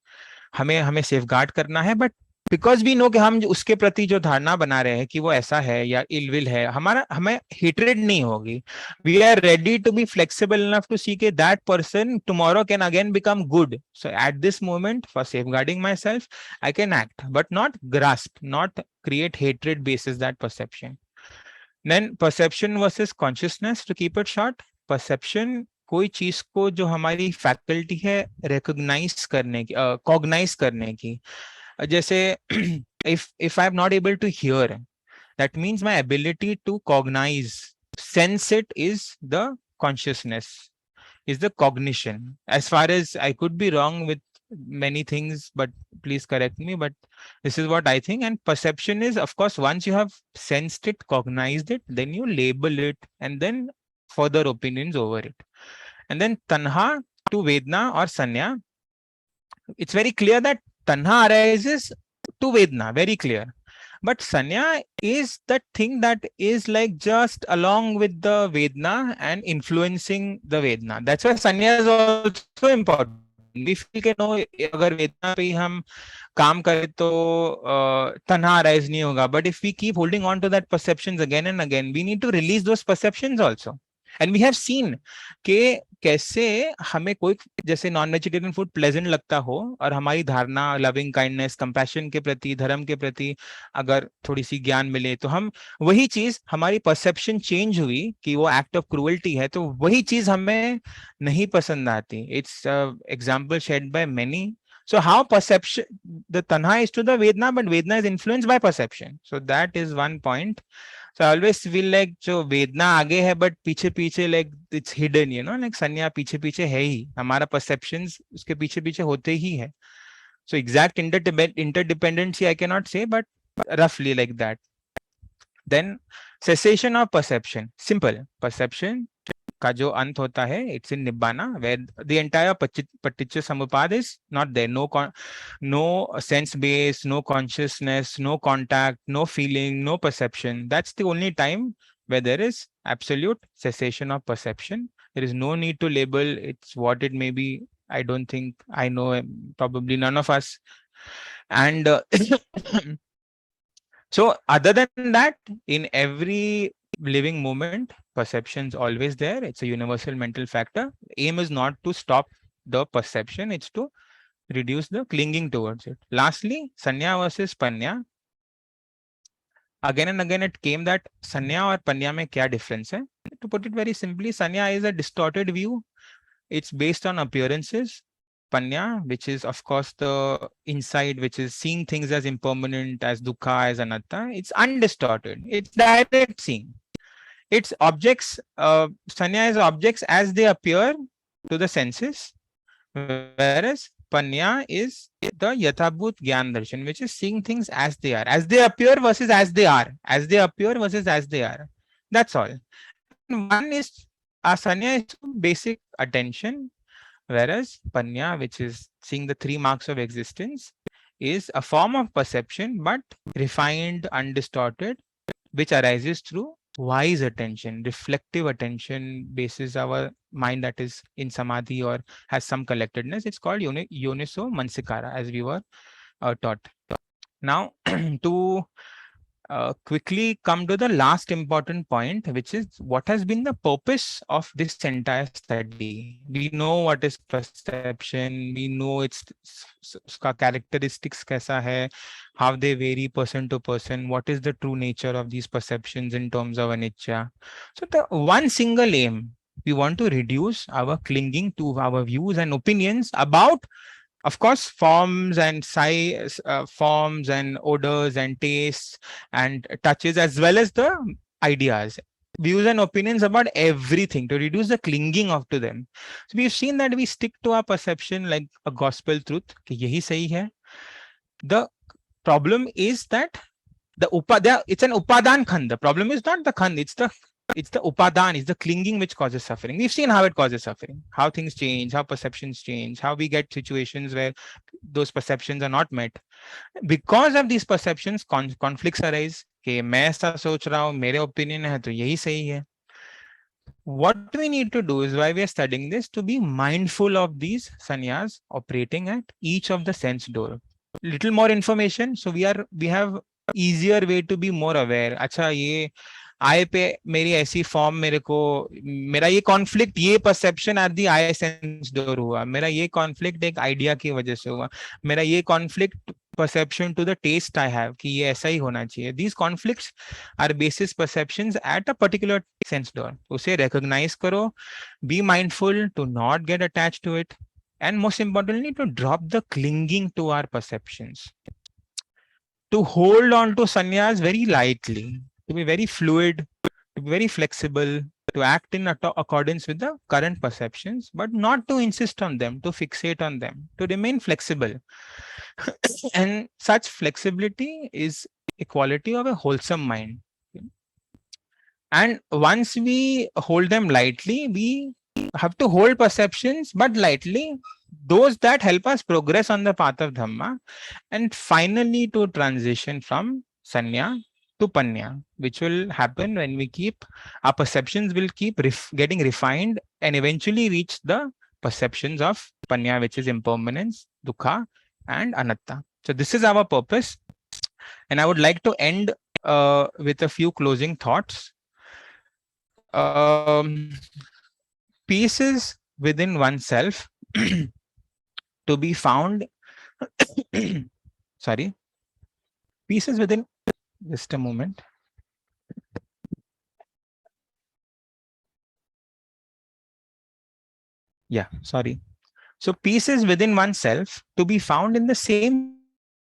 हमें हमें सेफ गार्ड करना है, बट बिकॉज वी नो कि हम उसके प्रति जो धारणा बना रहे हैं कि वो ऐसा है या इलविल है, हमें हेट्रेड नहीं होगी. We are ready to be flexible enough to see के that person tomorrow can again become good. So at this moment, for safeguarding myself, I can act, but not grasp, not create hatred basis that perception. Then perception versus consciousness, to keep it short. Perception कोई चीज को जो हमारी faculty है recognise करने की, cognise करने की. जैसे if I'm not able to hear, that means my ability to cognize, sense it, is the consciousness, is the cognition. As far as I could be wrong with many things, but please correct me, but this is what I think. And perception is, of course, once you have sensed it, cognized it, then you label it, and then further opinions over it. And then tanha to vedna or sanya, it's very clear that tanha arises to vedna, very clear. But sanya is that thing that is like just along with the vedna and influencing the vedna. That's why sanya is also important. We feel कि no, अगर वेदना पे ही हम काम करें तो तन्हा arise नहीं होगा. But if we keep holding on to that perceptions again and again, we need to release those perceptions also. And we have seen कि कैसे हमें कोई जैसे नॉन वेजिटेरियन फूड प्लेजेंट लगता हो और हमारी धारणा लविंग काइंडनेस कंपैशन के प्रति, धर्म के प्रति अगर थोड़ी सी ज्ञान मिले तो हम वही चीज, हमारी परसेप्शन चेंज हुई कि वो एक्ट ऑफ क्रूअल्टी है, तो वही चीज हमें नहीं पसंद आती. It's example shared by many. So how perception, the tanha is to the Vedna, but Vedna is influenced by perception. So that is one point. So I always feel like जो वेदना आगे है but पीछे पीछे like it's hidden, you know, like संज्ञा पीछे पीछे है ही, हमारा perceptions उसके पीछे पीछे होते ही है. So exact interdependency I cannot say, but roughly like that. Then cessation of perception. Simple. Perception का जो अंत होता है, it's in nibbana, where the entire paticca samupad is not there. No sense base, no consciousness, no contact, no feeling, no perception. That's the only time where there is absolute cessation of perception. There is no need to label it's what it may be. I don't think I know, probably none of us. And so other than that, in every living moment, perception's always there. It's a universal mental factor. Aim is not to stop the perception, it's to reduce the clinging towards it. Lastly, sanya versus panya. Again and again it came that sanya or panya mein kya difference hai. To put it very simply, sanya is a distorted view. It's based on appearances. Panya, which is of course the insight, which is seeing things as impermanent, as dukkha, as anatta, it's undistorted. It's direct seeing. It's objects, sanya is objects as they appear to the senses, whereas panya is the yathabhut gyan darshan, which is seeing things as they are, as they appear versus as they are, as they appear versus as they are. That's all. And one is sanya is basic attention, whereas panya, which is seeing the three marks of existence, is a form of perception but refined, undistorted, which arises through wise attention, reflective attention, bases our mind that is in samadhi or has some collectedness. It's called yoniso mansikara, as we were taught. Now, to quickly come to the last important point, which is what has been the purpose of this entire study. We know what is perception, we know its characteristics kaisa hai, how they vary person to person, what is the true nature of these perceptions in terms of anicca. So the one single aim, we want to reduce our clinging to our views and opinions about, of course, forms and size, forms and odors and tastes and touches, as well as the ideas, views and opinions about everything, to reduce the clinging of to them. So we've seen that we stick to our perception like a gospel truth, कि यही सही है. The problem is that it's an upadan khand. The problem is not the khand, it's the upadan, it's the clinging which causes suffering. We've seen how it causes suffering, how things change, how perceptions change, how we get situations where those perceptions are not met. Because of these perceptions, conflicts arise. कि मैं ऐसा सोच रहा हूँ, मेरे opinion है तो यही सही है. What we need to do is, why we are studying this, to be mindful of these sanyas operating at each of the sense door. Little more information, so we have easier way to be more aware. अच्छा, ये आई पे मेरी ऐसी form, मेरा ये conflict, ये perception at the I sense door हुआ, मेरा ये कॉन्फ्लिक्ट एक आइडिया की वजह से हुआ, मेरा ये conflict perception to the taste I have कि ये ऐसा ही होना चाहिए. These conflicts are basis perceptions at a particular sense door. उसे recognize करो, be mindful to not get attached to it, and most importantly to drop the clinging to our perceptions, to hold on to sanyas very lightly, to be very fluid, to be very flexible, to act in accordance with the current perceptions, but not to insist on them, to fixate on them, to remain flexible. And such flexibility is a quality of a wholesome mind. And once we hold them lightly, we have to hold perceptions, but lightly, those that help us progress on the path of Dhamma, and finally to transition from Sanya to Panya, which will happen when we keep, our perceptions will keep getting refined and eventually reach the perceptions of panya, which is impermanence, dukkha, and anatta. So this is our purpose, and I would like to end with a few closing thoughts. Um, Pieces within oneself to be found. Sorry, pieces within. Just a moment. Yeah, sorry. So pieces within oneself to be found in the same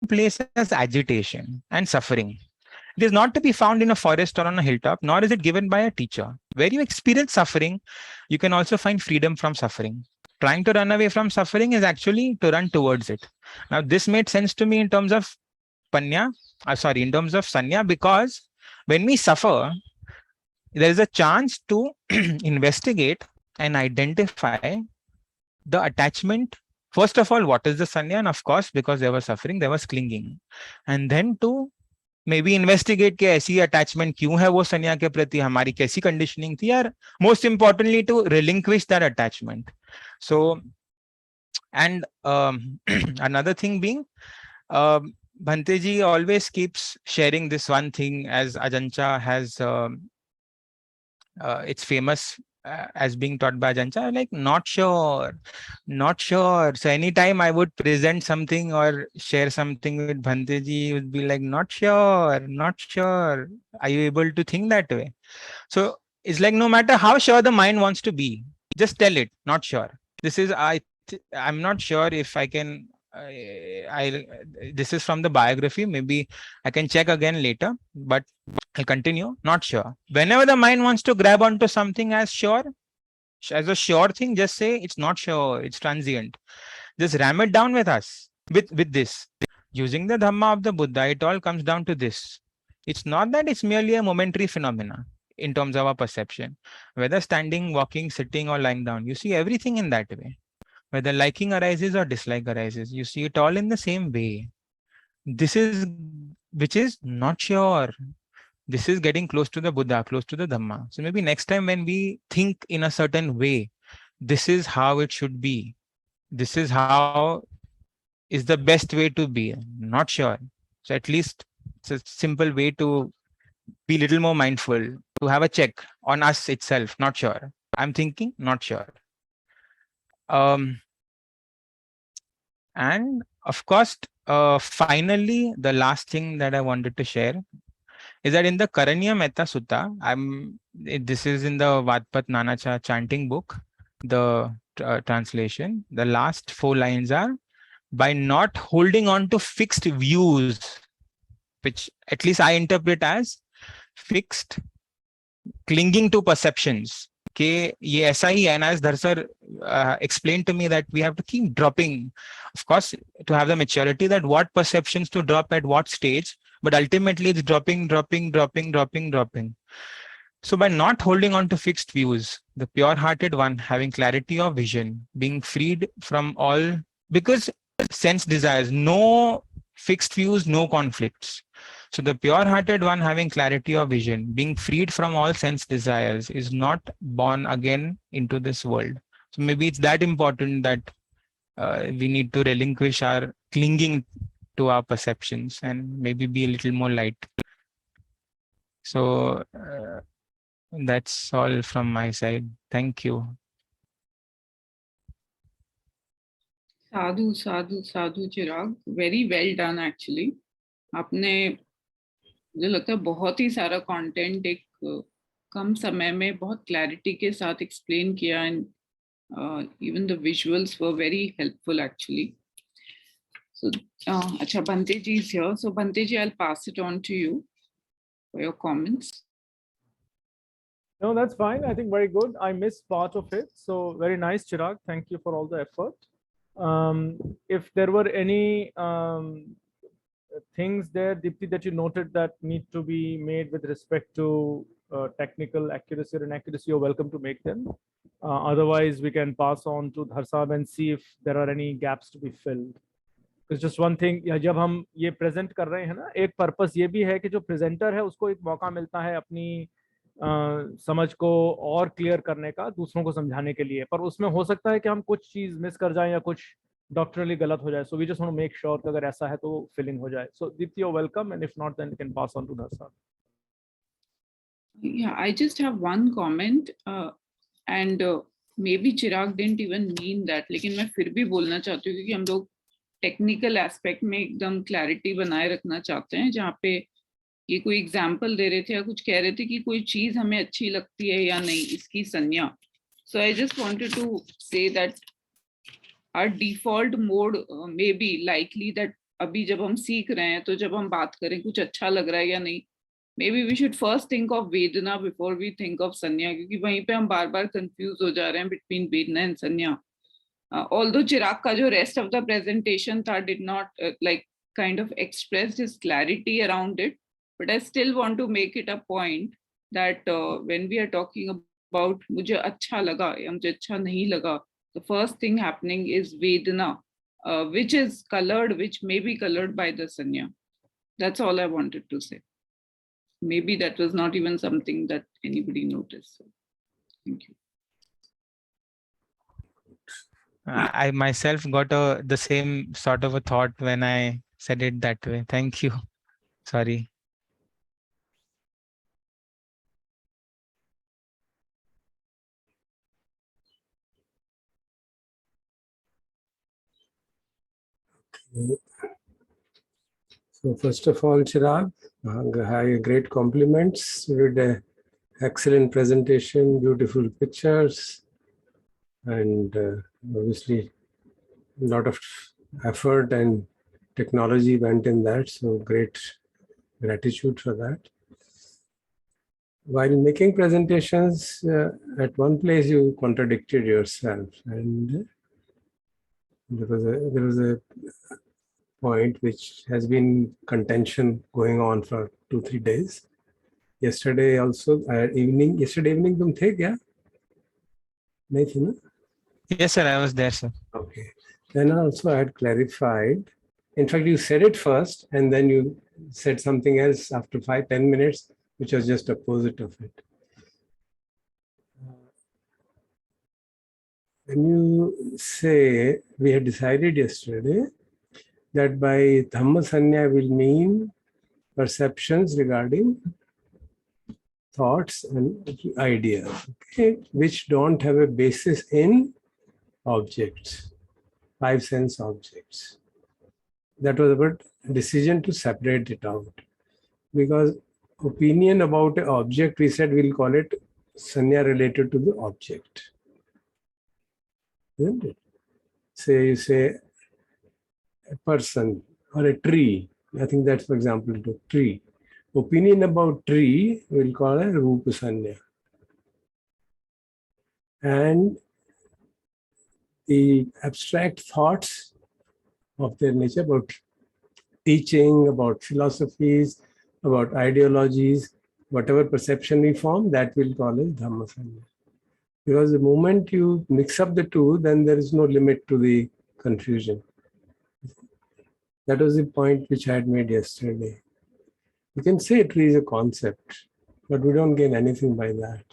place as agitation and suffering. It is not to be found in a forest or on a hilltop, nor is it given by a teacher. Where you experience suffering, you can also find freedom from suffering. Trying to run away from suffering is actually to run towards it. Now, this made sense to me in terms of panya, in terms of sanya, because when we suffer, there is a chance to investigate and identify the attachment. First of all, what is the sanya? And of course, because there was suffering, there was clinging. And then to maybe investigate कि ऐसी attachment क्यों है वो सन्या के प्रति, हमारी कैसी conditioning थी, यार most importantly to relinquish that attachment. So, and another thing being, Bhante ji always keeps sharing this one thing, as Ajancha has it's famous as being taught by Ajancha, like not sure, not sure. So anytime I would present something or share something with Bhante ji, would be like, not sure, not sure. Are you able to think that way? So it's like no matter how sure the mind wants to be, just tell it, not sure. This is I'm not sure if I can. I This is from the biography. Maybe I can check again later, but I'll continue. Not sure. Whenever the mind wants to grab onto something as sure, as a sure thing, just say it's not sure. It's transient. Just ram it down with us. With this, using the dhamma of the Buddha, it all comes down to this. It's not that it's merely a momentary phenomena in terms of our perception. Whether standing, walking, sitting, or lying down, you see everything in that way. Whether liking arises or dislike arises, you see it all in the same way. This is, which is not sure. This is getting close to the Buddha, close to the Dhamma. So maybe next time when we think in a certain way, this is how it should be. This is how is the best way to be. Not sure. So at least it's a simple way to be a little more mindful, to have a check on us itself. Not sure. I'm thinking, not sure. Um, And of course, finally, the last thing that I wanted to share is that in the Karanya Metta Sutta, this is in the Vatpat Nanacha chanting book, the translation. The last 4 lines are, by not holding on to fixed views, which at least I interpret as fixed clinging to perceptions. कि ये ऐसा ही है, and as Dhar sir explained to me that we have to keep dropping, of course, to have the maturity that what perceptions to drop at what stage, but ultimately it's dropping, dropping, dropping, dropping, dropping. So by not holding on to fixed views, the pure-hearted one having clarity of vision, being freed from all, because sense desires, no fixed views, no conflicts. So the pure-hearted one having clarity of vision, being freed from all sense desires, is not born again into this world. So maybe it's that important that we need to relinquish our clinging to our perceptions and maybe be a little more light. So that's all from my side. Thank you. Sadhu Sadhu Sadhu Chirag, very well done actually. आपने, मुझे लगता है, बहुत ही सारा content एक कम समय में बहुत क्लैरिटी के साथ एक्सप्लेन किया, and even the visuals were very helpful actually. So, acha, Bhante ji is here. So, Bhante ji, I'll pass it on to you for your comments. No, that's fine. I think very good. I missed part of it. So very nice, Chirag. Thank you for all the effort. If there were any things there, Deepti, that you noted that need to be made with respect to technical accuracy or inaccuracy, you're welcome to make them. Otherwise, we can pass on to Dhar Sahab and see if there are any gaps to be filled. It's just one thing, जब हम ये present कर रहे हैं ना, एक purpose ये भी है कि जो presenter है उसको एक मौका मिलता है अपनी समझ को और क्लियर करने का, दूसरों को समझाने के लिए, पर उसमें हो सकता है कि हम कुछ चीज मिस कर जाएं या कुछ डॉक्टरली गलत हो जाए. So we just want to make sure कि अगर ऐसा है तो फिलिंग हो जाए. So Deepti, you welcome, and if not then you can pass on to Darshan. Yeah, I just have one comment, and maybe Chirag didn't even mean that, लेकिन मैं फिर भी बोलना चाहती हूँ क्योंकि हम लोग टेक्निकल एस्पेक्ट में एकदम क्लैरिटी बनाए रखना चाहते हैं, जहाँ पे ये कोई एग्जाम्पल दे रहे थे या कुछ कह रहे थे कि कोई चीज हमें अच्छी लगती है या नहीं, इसकी संज्ञा. So I just wanted to say that our default mode may be likely that अभी जब हम सीख रहे हैं तो जब हम बात करें कुछ अच्छा लग रहा है या नहीं, maybe we should first think of Vedana before we think of Sanya, क्योंकि वहीं पे हम बार बार कंफ्यूज हो जा रहे हैं between Vedana and Sanya. Although Chirag का जो rest of the presentation था did not like kind of expressed his clarity around it, but I still want to make it a point that when we are talking about मुझे अच्छा लगा या मुझे अच्छा नहीं लगा, the first thing happening is Vedana, which is colored, which may be colored by the Sanya. That's all I wanted to say. Maybe that was not even something that anybody noticed. So, thank you. I myself got the same sort of a thought when I said it that way. Thank you. Sorry. So first of all, Chirag, great compliments. You did an excellent presentation, beautiful pictures, and obviously a lot of effort and technology went in that. So great gratitude for that. While making presentations, at one place you contradicted yourself, and there was a point which has been contention going on for 2-3 days. Yesterday also yesterday evening तुम थे क्या? नहीं थे ना? Yes, sir. I was there, sir. Okay. Then also I had clarified. In fact, you said it first, and then you said something else after 5-10 minutes, which was just opposite of it. When you say, we had decided yesterday that by Dhamma Sanya will mean perceptions regarding thoughts and ideas, okay, which don't have a basis in objects, 5 sense objects. That was about decision to separate it out. Because opinion about an object, we said we'll call it sanya related to the object. Isn't it? Say you say a person or a tree. I think that's, for example, a tree. Opinion about tree we'll call a rupa sanya. And the abstract thoughts of their nature about teaching, about philosophies, about ideologies, whatever perception we form, that we'll call as Dhamma Sanya. Because the moment you mix up the two, then there is no limit to the confusion. That was the point which I had made yesterday. You can say a tree is a concept, but we don't gain anything by that.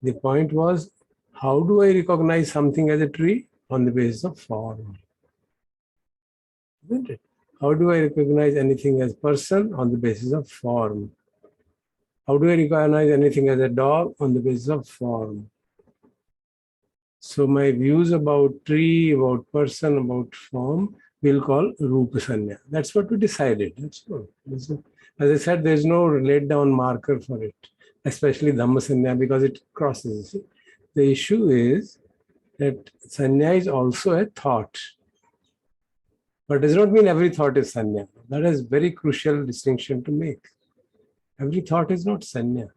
The point was, how do I recognize something as a tree? On the basis of form. Isn't it? How do I recognize anything as person? On the basis of form. How do I recognize anything as a dog? On the basis of form. So my views about tree, about person, about form, we'll call Rupa Sanya. That's what we decided. That's all. As I said, there's no laid down marker for it, especially Dhamma Sanya, because it crosses. The issue is that Sanya is also a thought. But does not mean every thought is Sanya. That is very crucial distinction to make. Every thought is not Sanya.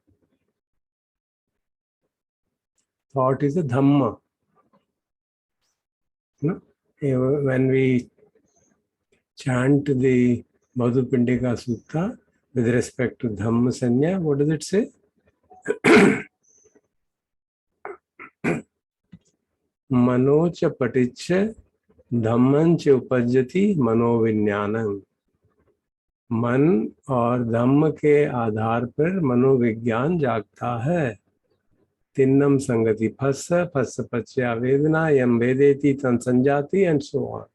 Thought is a Dhamma. No? When we chant the Madhupindika Sutta with respect to Dhamma Sanya, what does it say? Manocha paticha dhammancha upajjati manovinnyanam. मन और धम्म के आधार पर मनोविज्ञान जागता है. तिन्नम संगति फस्स फस्स पच्चया वेदना यम वेदेति तन संजाति and so on.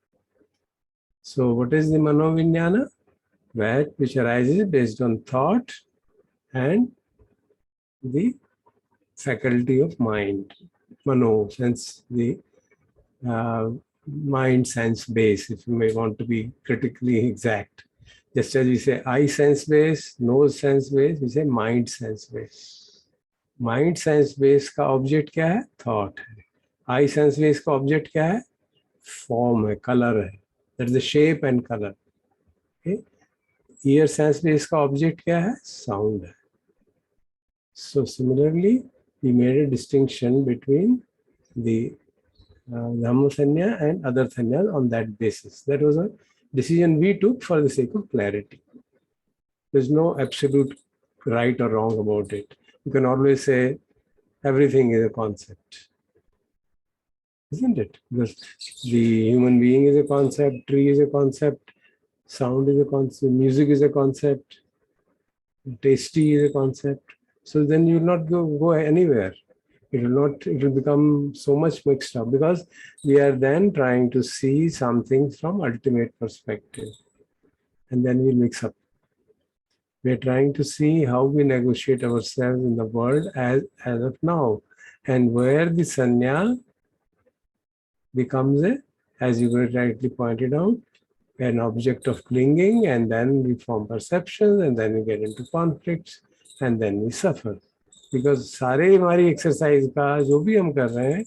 So what is the manovijnana? That which arises based on thought and the faculty of mind. Mano, sense the mind sense base, if you may want to be critically exact. Just as we say eye sense base, nose sense base, we say mind sense base. Mind sense base का object क्या है? Thought है. Eye sense base का object क्या है? Form है, colour है. That is the shape and colour. Ear sense base का ऑब्जेक्ट क्या है? साउंड है. So similarly we made a distinction between the Dhamma Sanya and other Sanyas on that basis. That was a decision we took for the sake of clarity. There's no absolute right or wrong about it. You can always say everything is a concept, isn't it? Because the human being is a concept, tree is a concept, sound is a concept, music is a concept, tasty is a concept. So then you will not go anywhere. It will become so much mixed up, because we are then trying to see something from ultimate perspective, and then we mix up. We are trying to see how we negotiate ourselves in the world as of now, and where the sanya becomes as you very rightly pointed out, an object of clinging, and then we form perceptions, and then we get into conflicts, and then we suffer. Because सारे हमारी exercise का जो भी हम कर रहे हैं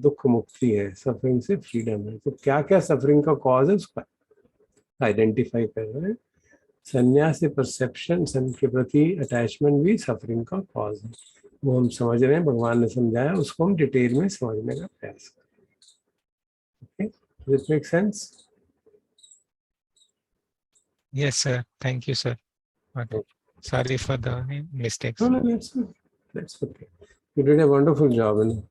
दुख मुक्ति है, सफरिंग से फ्रीडम है. तो क्या क्या सफरिंग का कॉज है उसका आइडेंटिफाई कर रहे हैं. संन्यास से परसेप्शन सन के प्रति अटैचमेंट भी सफरिंग का कॉज है. वो हम समझ रहे हैं, भगवान ने समझाया, उसको हम डिटेल में समझने का प्रयास करें. Does it make sense? Yes, sir. Thank you, sir. Okay. Sorry for the mistakes. No, that's good. That's okay. You did a wonderful job, and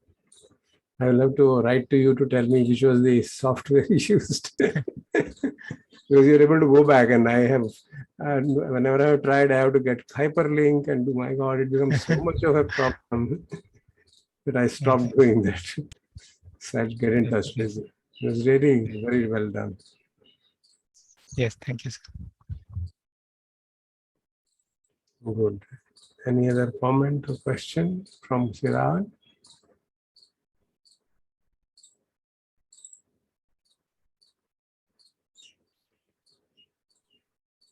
I will have to write to you to tell me which was the software you used. Because you're able to go back, and I have, whenever I have tried, I have to get hyperlink, and oh my God, it becomes so much of a problem that I stopped doing that. So I'll get in touch with you. It was really very well done. Yes, thank you, sir. Good. Any other comment or question from Chirag?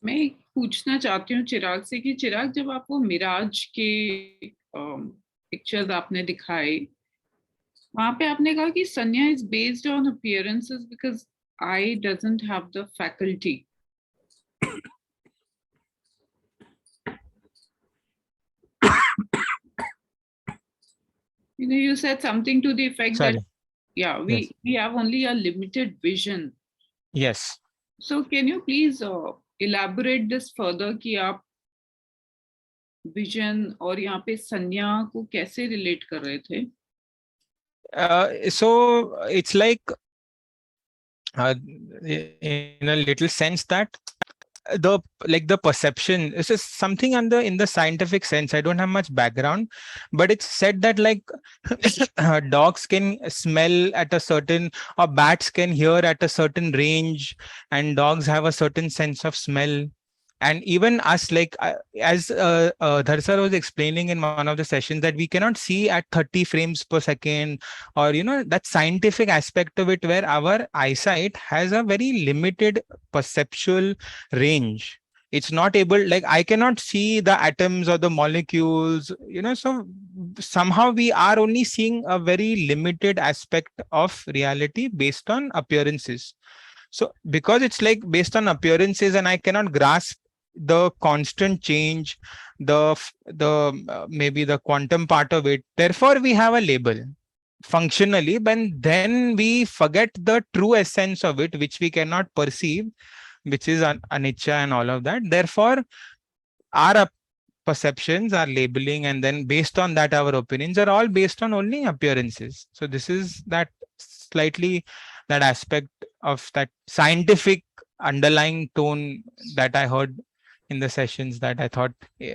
मैं एक पूछना चाहती हूँ चिराग से कि चिराग, जब आपको मिराज के पिक्चर्स आपने दिखाए, वहां पे आपने कहा कि सन्या is based on appearances because I doesn't have the faculty. You said something to the effect Sorry. that we have only a limited vision. Yes. So can you please elaborate this further कि आप vision और यहाँ पे संज्ञा को कैसे relate कर रहे थे? So it's like in a little sense that the perception, this is something in the scientific sense. I don't have much background, but it's said that like dogs can smell at a certain, or bats can hear at a certain range, and dogs have a certain sense of smell. And even us, like as Dharsar was explaining in one of the sessions, that we cannot see at 30 frames per second, or that scientific aspect of it, where our eyesight has a very limited perceptual range. It's not able, like I cannot see the atoms or the molecules, so somehow we are only seeing a very limited aspect of reality based on appearances. So because it's like based on appearances, and I cannot grasp the constant change, the maybe the quantum part of it, therefore we have a label functionally, but then we forget the true essence of it, which we cannot perceive, which is anicca and all of that. Therefore our perceptions, our labeling, and then based on that our opinions are all based on only appearances. So this is that slightly that aspect of that scientific underlying tone that I heard in the sessions, that I thought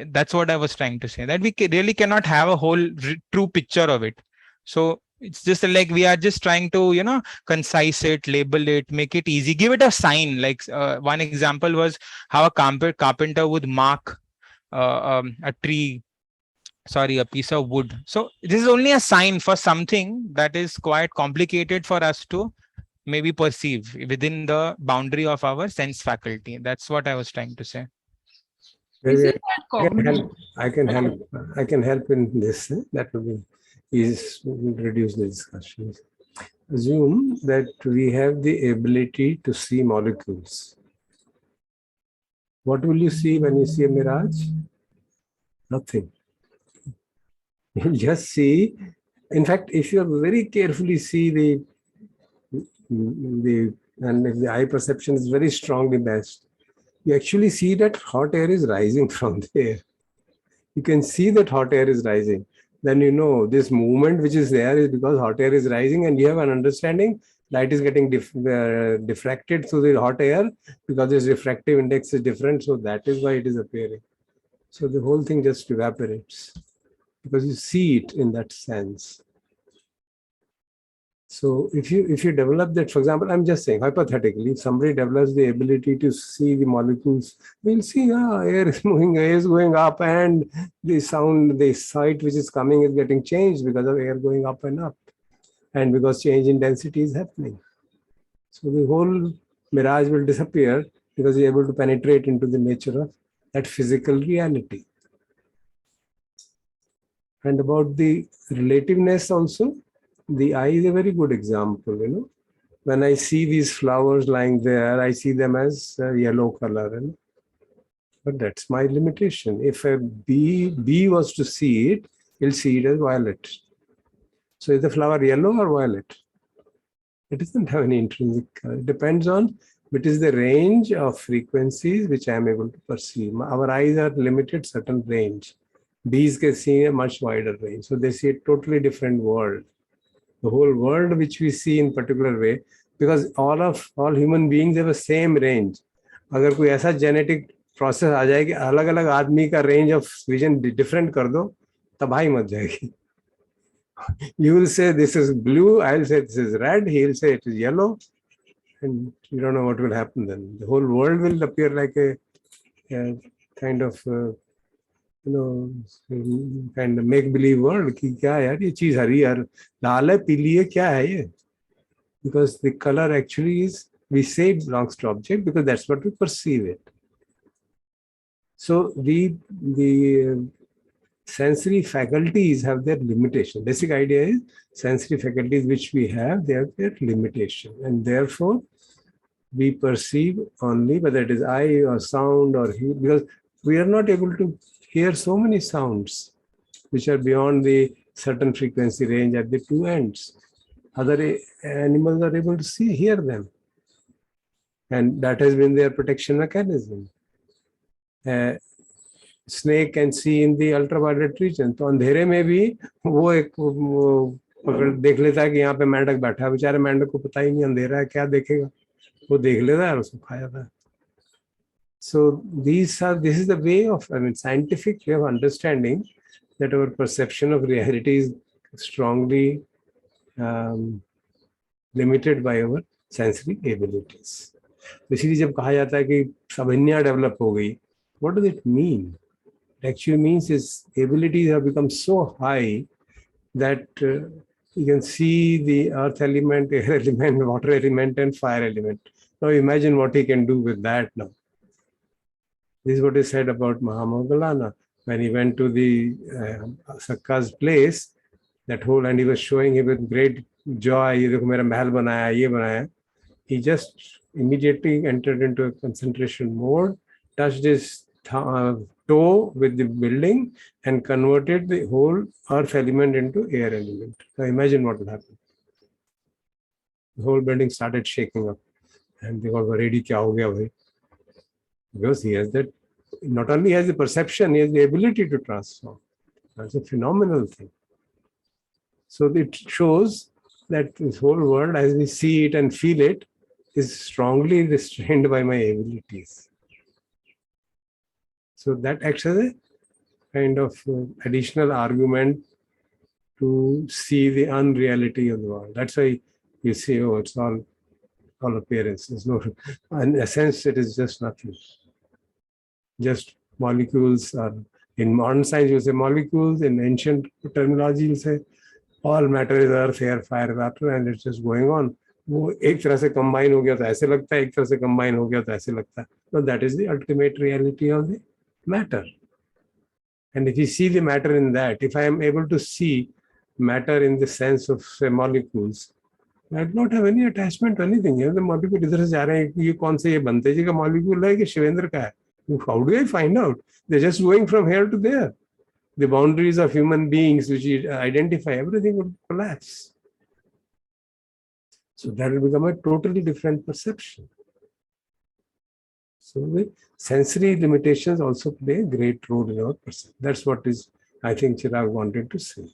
that's what I was trying to say, that we really cannot have a whole true picture of it. So it's just like we are just trying to, you know, concise it, label it, make it easy, give it a sign. Like one example was how a carpenter would mark a tree, sorry, a piece of wood. So this is only a sign for something that is quite complicated for us to maybe perceive within the boundary of our sense faculty. That's what I was trying to say. Isn't Maybe that I can cognitive? help. I can help in this. That will be will reduce the discussions. Assume that we have the ability to see molecules. What will you see when you see a mirage? Nothing. You'll just see. In fact, if you very carefully see the and if the eye perception is very strongly based, you actually see that hot air is rising from there. You can see that hot air is rising. Then you know this movement which is there is because hot air is rising, and you have an understanding light is getting diffracted through the hot air because its refractive index is different. So that is why it is appearing. So the whole thing just evaporates because you see it in that sense. So if you develop that, for example, I'm just saying hypothetically, if somebody develops the ability to see the molecules, we'll see air is moving, air is going up, and the sound, the sight which is coming is getting changed because of air going up and up, and because change in density is happening. So the whole mirage will disappear because you're able to penetrate into the nature of that physical reality. And about the relativeness also, the eye is a very good example, you know. When I see these flowers lying there, I see them as yellow color. You know? But that's my limitation. If a bee was to see it, he'll see it as violet. So is the flower yellow or violet? It doesn't have any intrinsic color. It depends on what is the range of frequencies which I am able to perceive. Our eyes are limited certain range. Bees can see a much wider range. So they see a totally different world. The whole world which we see in particular way, because all human beings have the same range. अगर कोई ऐसा genetic process आ जाए कि अलग-अलग आदमी का range of vision different कर दो, तबाही मच जाएगी. You will say this is blue, I'll say this is red, he'll say it is yellow, and you don't know what will happen then. The whole world will appear like a kind of kind of make believe world कि क्या है यार ये चीज हरी है लाल है पीली है क्या है ये, because the color actually is, we say it belongs to object because that's what we perceive it. So the sensory faculties have their limitation. Basic idea is sensory faculties which we have, they have their limitation, and therefore we perceive only whether it is eye or sound or hear, because we are not able to hear so many sounds which are beyond the certain frequency range at the two ends. Other animals are able to hear them, and that has been their protection mechanism. Snake can see in the ultraviolet region. तो अंधेरे में भी वो एक पकड़ देख लेता है कि यहाँ पे मेंढक बैठा है, बेचारे मेंढक को पता ही नहीं अंधेरा है, क्या देखेगा, वो देख लेता है और उसको खा जाता है. So this is the way of, scientific way of understanding that our perception of reality is strongly limited by our sensory abilities. इसलिए जब कहा जाता है कि सामान्य डेवलप हो गई, what does it mean? It actually means his abilities have become so high that you can see the earth element, air element, water element, and fire element. Now imagine what he can do with that now. This is what is said about Mahamogalana. When he went to the Sakka's place, that whole, and he was showing him with great joy, ye dekho mera mahal banaya, ye banaya. He just immediately entered into a concentration mode, touched his toe with the building, and converted the whole earth element into air element. Now imagine what will happen. The whole building started shaking up, and they got worried, kya ho gaya bhai? Because he has that, not only has the perception, he has the ability to transform. That's a phenomenal thing. So it shows that this whole world, as we see it and feel it, is strongly restrained by my abilities. So that acts as a kind of additional argument to see the unreality of the world. That's why you say, oh, it's all appearances. No, in a sense, it is just nothing. Just molecules are, in modern science, you say molecules, in ancient terminology, you say all matter is earth, air, fire, water, and it's just going on. वो एक तरह से combine हो गया तो ऐसे लगता है, एक तरह से combine हो गया तो ऐसे लगता है. So that is the ultimate reality of the matter. And if you see the matter in that, if I am able to see matter in the sense of say, molecules, I do not have any attachment to anything. The molecule इधर से जा रहे हैं, ये कौन से, ये बंते जी का molecule है कि शिवेंद्र का है? How do I find out? They're just going from here to there. The boundaries of human beings which you identify, everything would collapse. So that will become a totally different perception. So the sensory limitations also play a great role in our perception. That's what is, I think, Chirag wanted to say.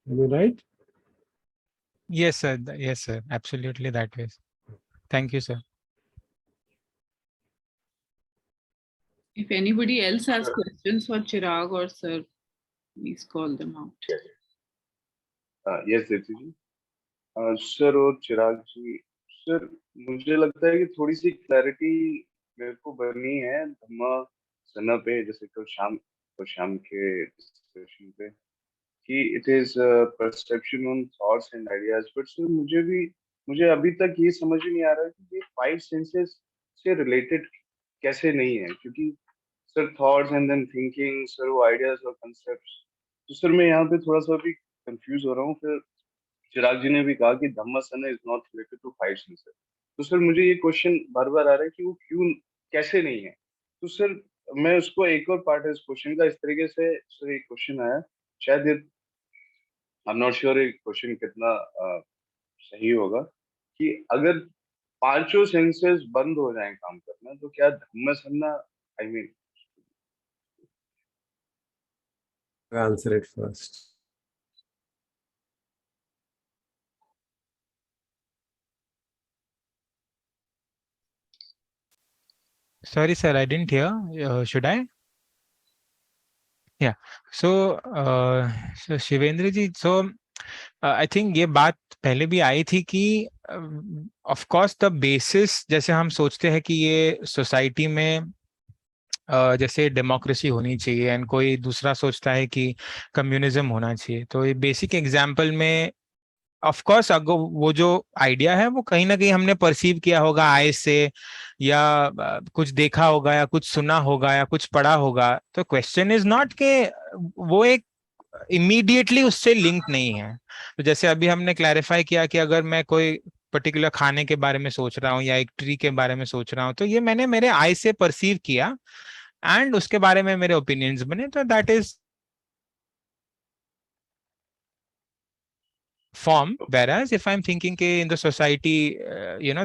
Am I right? Yes, sir. Yes, sir. Absolutely that way. Thank you, sir. If anybody else has questions for Chirag or sir, please call them out. Yes, Dipti. Sir और चिराग जी, sir मुझे लगता है कि थोड़ी सी clarity मेरे को बनी है धम्मा सना पे, जैसे कल शाम के डिस्कशन पे, कि it is perception on thoughts and ideas. But sir मुझे अभी तक ये समझ नहीं आ रहा कि ये 5 सेंसेस से रिलेटेड कैसे नहीं है, क्योंकि sir thoughts and than thinking, sir वो आइडियाज और कंसेप्ट्स. तो सर मैं यहाँ पे थोड़ा सा भी कंफ्यूज हो रहा हूँ. फिर चिराग जी ने भी कहा कि धम्मसना is not related to 5 senses. तो सर मुझे ये क्वेश्चन बार बार आ रहा है कि वो क्यों, कैसे नहीं है. तो सर मैं उसको एक और पार्ट है इस क्वेश्चन का, इस तरीके से सर एक क्वेश्चन आया, शायद आई एम नॉट श्योर ये क्वेश्चन कितना सही होगा, कि अगर 5 सेंसेस बंद हो जाए काम करना, तो क्या धम्मसना, I mean. Answer it first. Sorry, sir, I didn't hear. Should I? Yeah. So, Shivendra ji, so I think ये बात पहले भी आई थी कि of course the basis, जैसे हम सोचते हैं कि ये सोसाइटी में जैसे डेमोक्रेसी होनी चाहिए एंड कोई दूसरा सोचता है कि कम्युनिज्म होना चाहिए. तो ये बेसिक एग्जाम्पल में ऑफ कोर्स अगर वो जो आइडिया है वो कहीं ना कहीं हमने परसीव किया होगा आय से, या कुछ देखा होगा या कुछ सुना होगा या कुछ पढ़ा होगा. तो क्वेश्चन इज नॉट के वो एक इमीडिएटली उससे लिंक नहीं है. तो जैसे अभी हमने क्लैरिफाई किया कि अगर मैं कोई पर्टिकुलर खाने के बारे में सोच रहा हूँ या एक ट्री के बारे में सोच रहा हूँ, तो ये मैंने मेरे आई से परसीव किया एंड उसके बारे में मेरे ओपिनियंस बने. तो that is form. Whereas if I'm thinking in the society,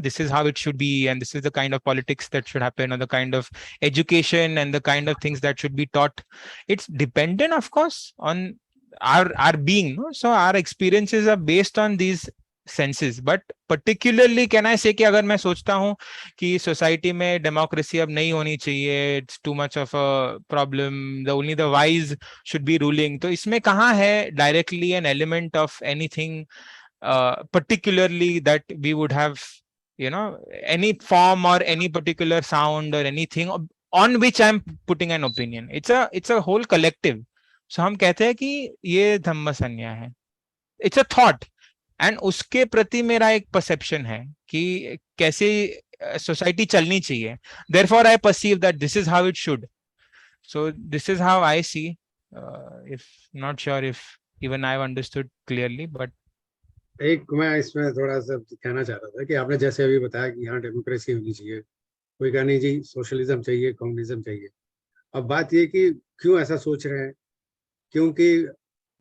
this is how it should be, and this is the kind of politics that should happen, or the kind of education and the kind of things that should be taught, it's dependent, of course, on our being. No? So our experiences are based on these senses. But particularly can I से कि अगर मैं सोचता हूँ कि society में democracy अब नहीं होनी चाहिए, it's too much of a problem, the only the wise should be ruling, तो इसमें कहाँ है directly an element of anything particularly that we would have any form or any particular sound or anything on which I'm putting an opinion. It's a whole collective. So हम कहते हैं कि ये धम्म संज्ञा है, it's a thought, एंड उसके प्रति मेरा एक परसेप्शन है कि कैसे सोसाइटी चलनी चाहिए. Therefore I perceive that this is how it should. So this is how I see. If not sure if even I have understood clearly, but एक मैं इसमें थोड़ा सा कहना चाह रहा था कि आपने जैसे अभी बताया कि यहाँ डेमोक्रेसी होनी चाहिए, कोई कहा नहीं जी सोशलिज्म चाहिए, कम्युनिज्म चाहिए. अब बात ये कि क्यों ऐसा सोच रहे हैं, क्योंकि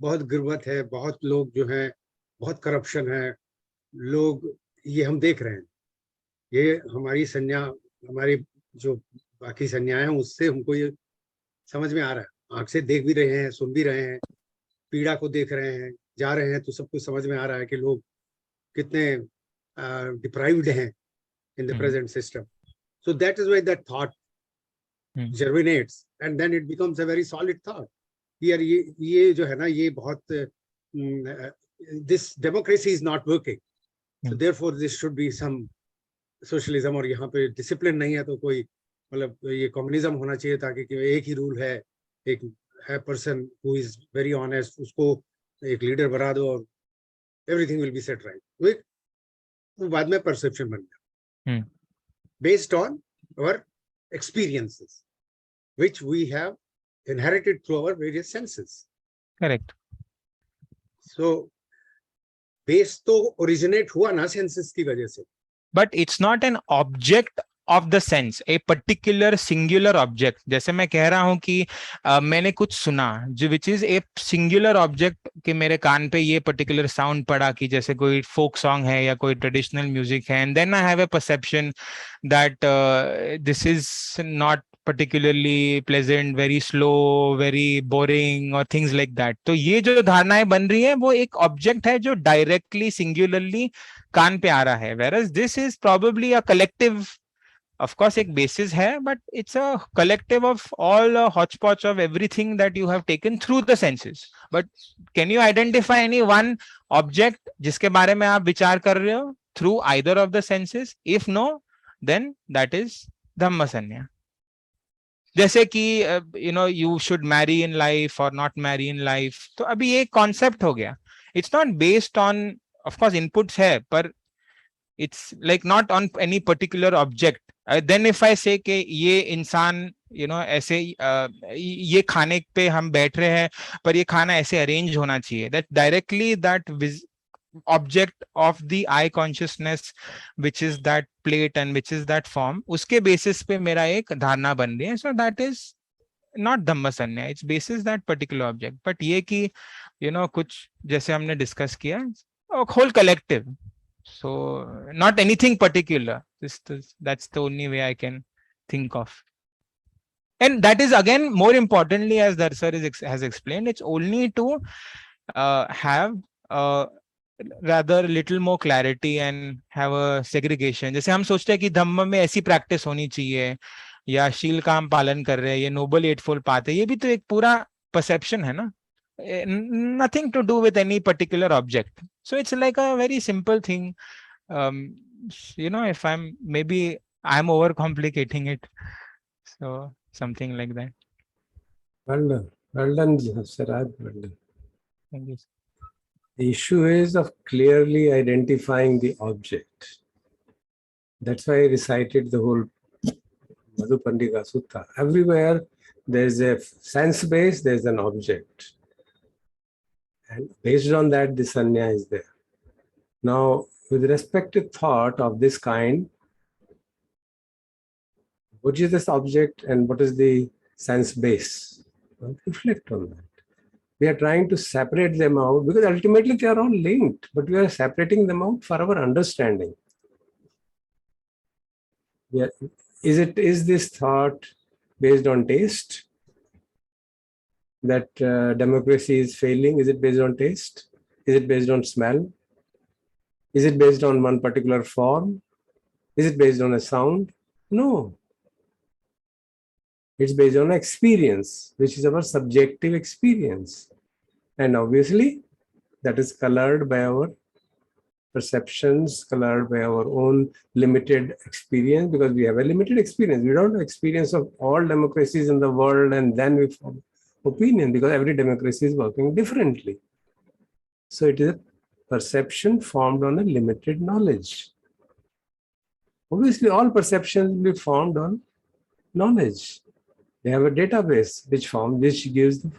बहुत गिरवत है, बहुत लोग जो हैं, बहुत करप्शन है, लोग ये हम देख रहे हैं, ये हमारी संज्ञा, हमारी जो बाकी संज्ञाएं हैं उससे हमको ये समझ में आ रहा है, आंख से देख भी रहे हैं, सुन भी रहे हैं, पीड़ा को देख रहे हैं, जा रहे हैं, तो सब कुछ समझ में आ रहा है कि लोग कितने डिप्राइव्ड हैं in the present system. So that is why that thought germinates, and then it becomes a very solid thought. Here, ये जो है ना, ये बहुत this democracy is not working. So therefore, this should be some socialism, और यहाँ पे discipline नहीं है तो कोई मतलब ये communism होना चाहिए ताकि एक ही rule है, एक है person who is very honest, उसको एक leader बना दो और everything will be set right. वो बाद में perception बन गया, based on our experiences, which we have inherited through our various senses. Correct. So base तो originate हुआ ना senses की वजह से. But it's not an object of the sense, a particular singular object. जैसे मैं कह रहा हूँ कि मैंने कुछ सुना जो which is a singular object, कि मेरे कान पे ये particular sound पड़ा कि जैसे कोई folk song है या कोई traditional music है, and then I have a perception that this is not particularly pleasant, very slow, very boring or things like that. तो ये जो धारणाएं बन रही है वो एक object है जो directly singularly कान पे आ रहा है, whereas this is probably a collective. Of course एक basis है, but it's a collective of all a hodgepodge of everything that you have taken through the senses. But can you identify any one object जिसके बारे में आप विचार कर रहे हो through either of the senses? If no, then that is Dhammasanya. जैसे कि you should marry in life or not marry in life, तो अभी ये concept हो गया. It's not based on, of course inputs है, पर it's like not on any particular object. Then if I say कि ये इंसान ऐसे ये खाने पे हम बैठ रहे हैं पर ये खाना ऐसे अरेंज होना चाहिए, that directly that object of the eye consciousness, which is that plate and which is that form, उसके basis पे मेरा एक धारणा बन रही है. So that is not Dhammasanya, it's basis that particular object. But ये कि कुछ जैसे हमने discuss किया, whole collective. So not anything particular. That's the only way I can think of. And that is again more importantly, as Darsar has explained, it's only to have rather little more clarity and have a segregation. जैसे हम सोचते हैं कि धम्म में ऐसी practice होनी चाहिए या शील का हम पालन कर रहे हैं, ये noble eightfold path है, ये भी तो एक पूरा perception है ना, nothing to do with any particular object. So it's like a very simple thing. If I'm overcomplicating it, so something like that. Well done, Chirag. Well done. Thank you. The issue is of clearly identifying the object. That's why I recited the whole Madhupandika Sutta. Everywhere there's a sense base, there's an object. And based on that, the sanya is there. Now, with respect to thought of this kind, what is this object and what is the sense base? Well, reflect on that. We are trying to separate them out because ultimately they are all linked, but we are separating them out for our understanding. Is this thought based on taste? That democracy is failing? Is it based on taste? Is it based on smell? Is it based on one particular form? Is it based on a sound? No. It's based on experience, which is our subjective experience. And obviously, that is colored by our perceptions, colored by our own limited experience, because we have a limited experience. We don't have experience of all democracies in the world, and then we form opinion, because every democracy is working differently. So it is a perception formed on a limited knowledge. Obviously, all perceptions will be formed on knowledge. They have a database which gives the,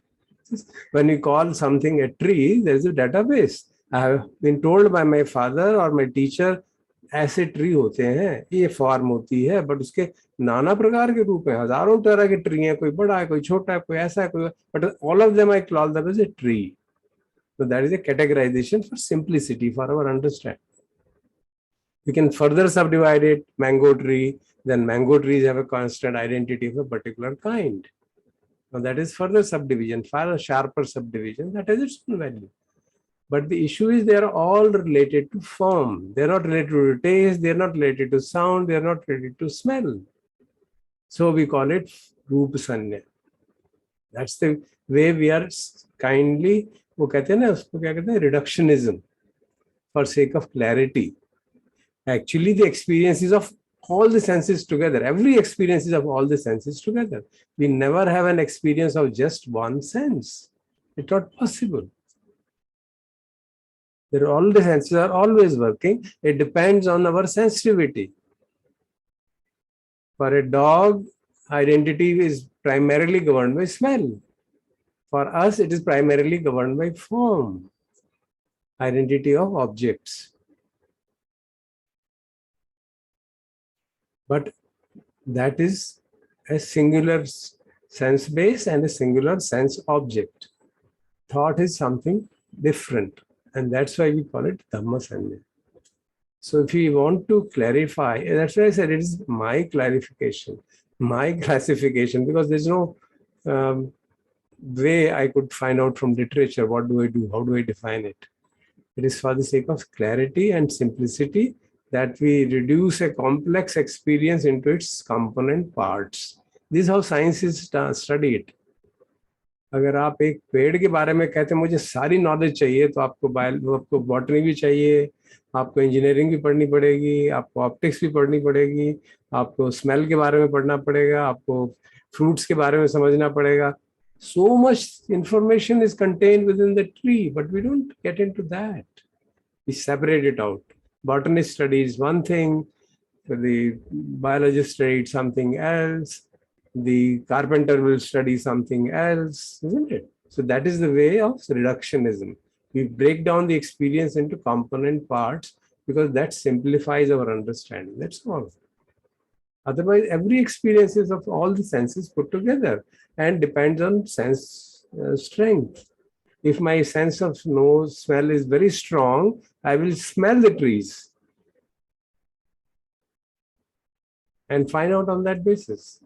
when you call something a tree, there is a database. I have been told by my father or my teacher, ऐसे tree होते हैं, ये form होती है, but उसके नाना प्रकार के रूप हैं, हजारों तरह के ट्री हैं, कोई बड़ा है, कोई छोटा है, कोई ऐसा है, कोई, but all of them I call them as a tree. So that is a categorization for simplicity, for our understanding. We can further subdivide it, mango tree, then mango trees have a constant identity of a particular kind. Now that is further subdivision, far sharper subdivision, that has its own value. But the issue is they are all related to form. They're not related to taste, they're not related to sound, they're not related to smell. So we call it Roop Sanya. That's the way we are kindly, वो कहते हैं ना, उसको क्या कहते हैं, reductionism, for sake of clarity. Actually, the experiences of all the senses together, every experience is of all the senses together. We never have an experience of just one sense. It's not possible. All the senses are always working. It depends on our sensitivity. For a dog, identity is primarily governed by smell. For us, it is primarily governed by form, identity of objects. But that is a singular sense base and a singular sense object. Thought is something different, and that's why we call it Dhamma Sanya. So if you want to clarify, that's why I said it is my clarification, my classification, because there's no way I could find out from literature, what do I do, how do I define it? It is for the sake of clarity and simplicity that we reduce a complex experience into its component parts. This is how science is studied. अगर आप एक पेड़ के बारे में कहते हैं मुझे सारी नॉलेज चाहिए, तो आपको बॉटनी भी चाहिए, आपको इंजीनियरिंग भी पढ़नी पड़ेगी, आपको ऑप्टिक्स भी पढ़नी पड़ेगी, आपको स्मेल के बारे में पढ़ना पड़ेगा, आपको फ्रूट्स के बारे में समझना पड़ेगा. So much information is contained within the tree, but we don't get into that. We separate it out. Botanist studies one thing, the biologist studies something else, the carpenter will study something else, isn't it? So that is the way of reductionism. We break down the experience into component parts because that simplifies our understanding. That's all. Otherwise, every experience is of all the senses put together and depends on sense strength. If my sense of smell is very strong, I will smell the trees and find out on that basis.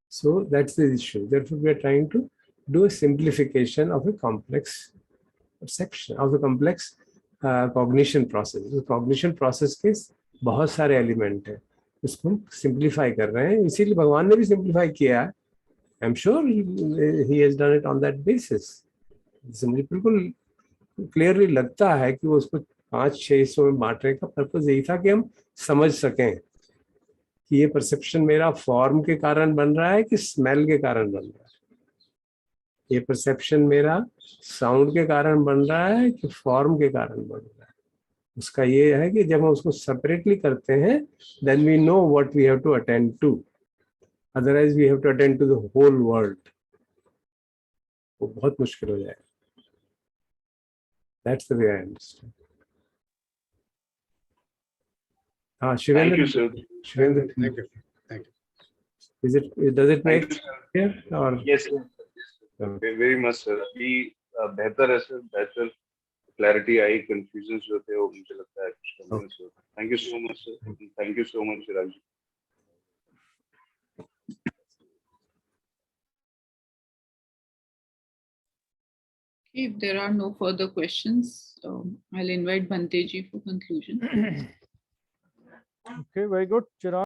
So that's the issue. Therefore, we are trying to do a simplification of a complex perception, of a complex cognition process. The cognition process के बहुत सारे element है, उसको simplify कर रहे हैं. इसीलिए भगवान ने भी सिंप्लीफाई किया है. I am sure he has done it on that basis. बिल्कुल क्लियरली लगता है कि वो उसको 5-6 हिस्सों में बांटने का पर्पस यही था कि हम समझ सकें कि ये परसेप्शन मेरा फॉर्म के कारण बन रहा है कि स्मेल के कारण बन रहा है, ये परसेप्शन मेरा साउंड के कारण बन रहा है कि फॉर्म के कारण बन रहा है. उसका ये है कि जब हम उसको सेपरेटली करते हैं, then we know what we have to attend to, otherwise we have to attend to the whole world. वो बहुत मुश्किल हो जाएगा. That's the way I understand. हाँ, Shivendra. Shivendra, Thank you. Thank you. Does it make sense? Or yes, sir. Very much, sir. अभी बेहतर है sir, बेहतर क्लैरिटी आई, कंफ्यूजन जो थे वो मुझे लगता है कुछ कम होने से. Thank you so much sir. Thank you so much Chirag ji. If there are no further questions, I'll invite Bhante ji for conclusion. Okay, very good, Chirag.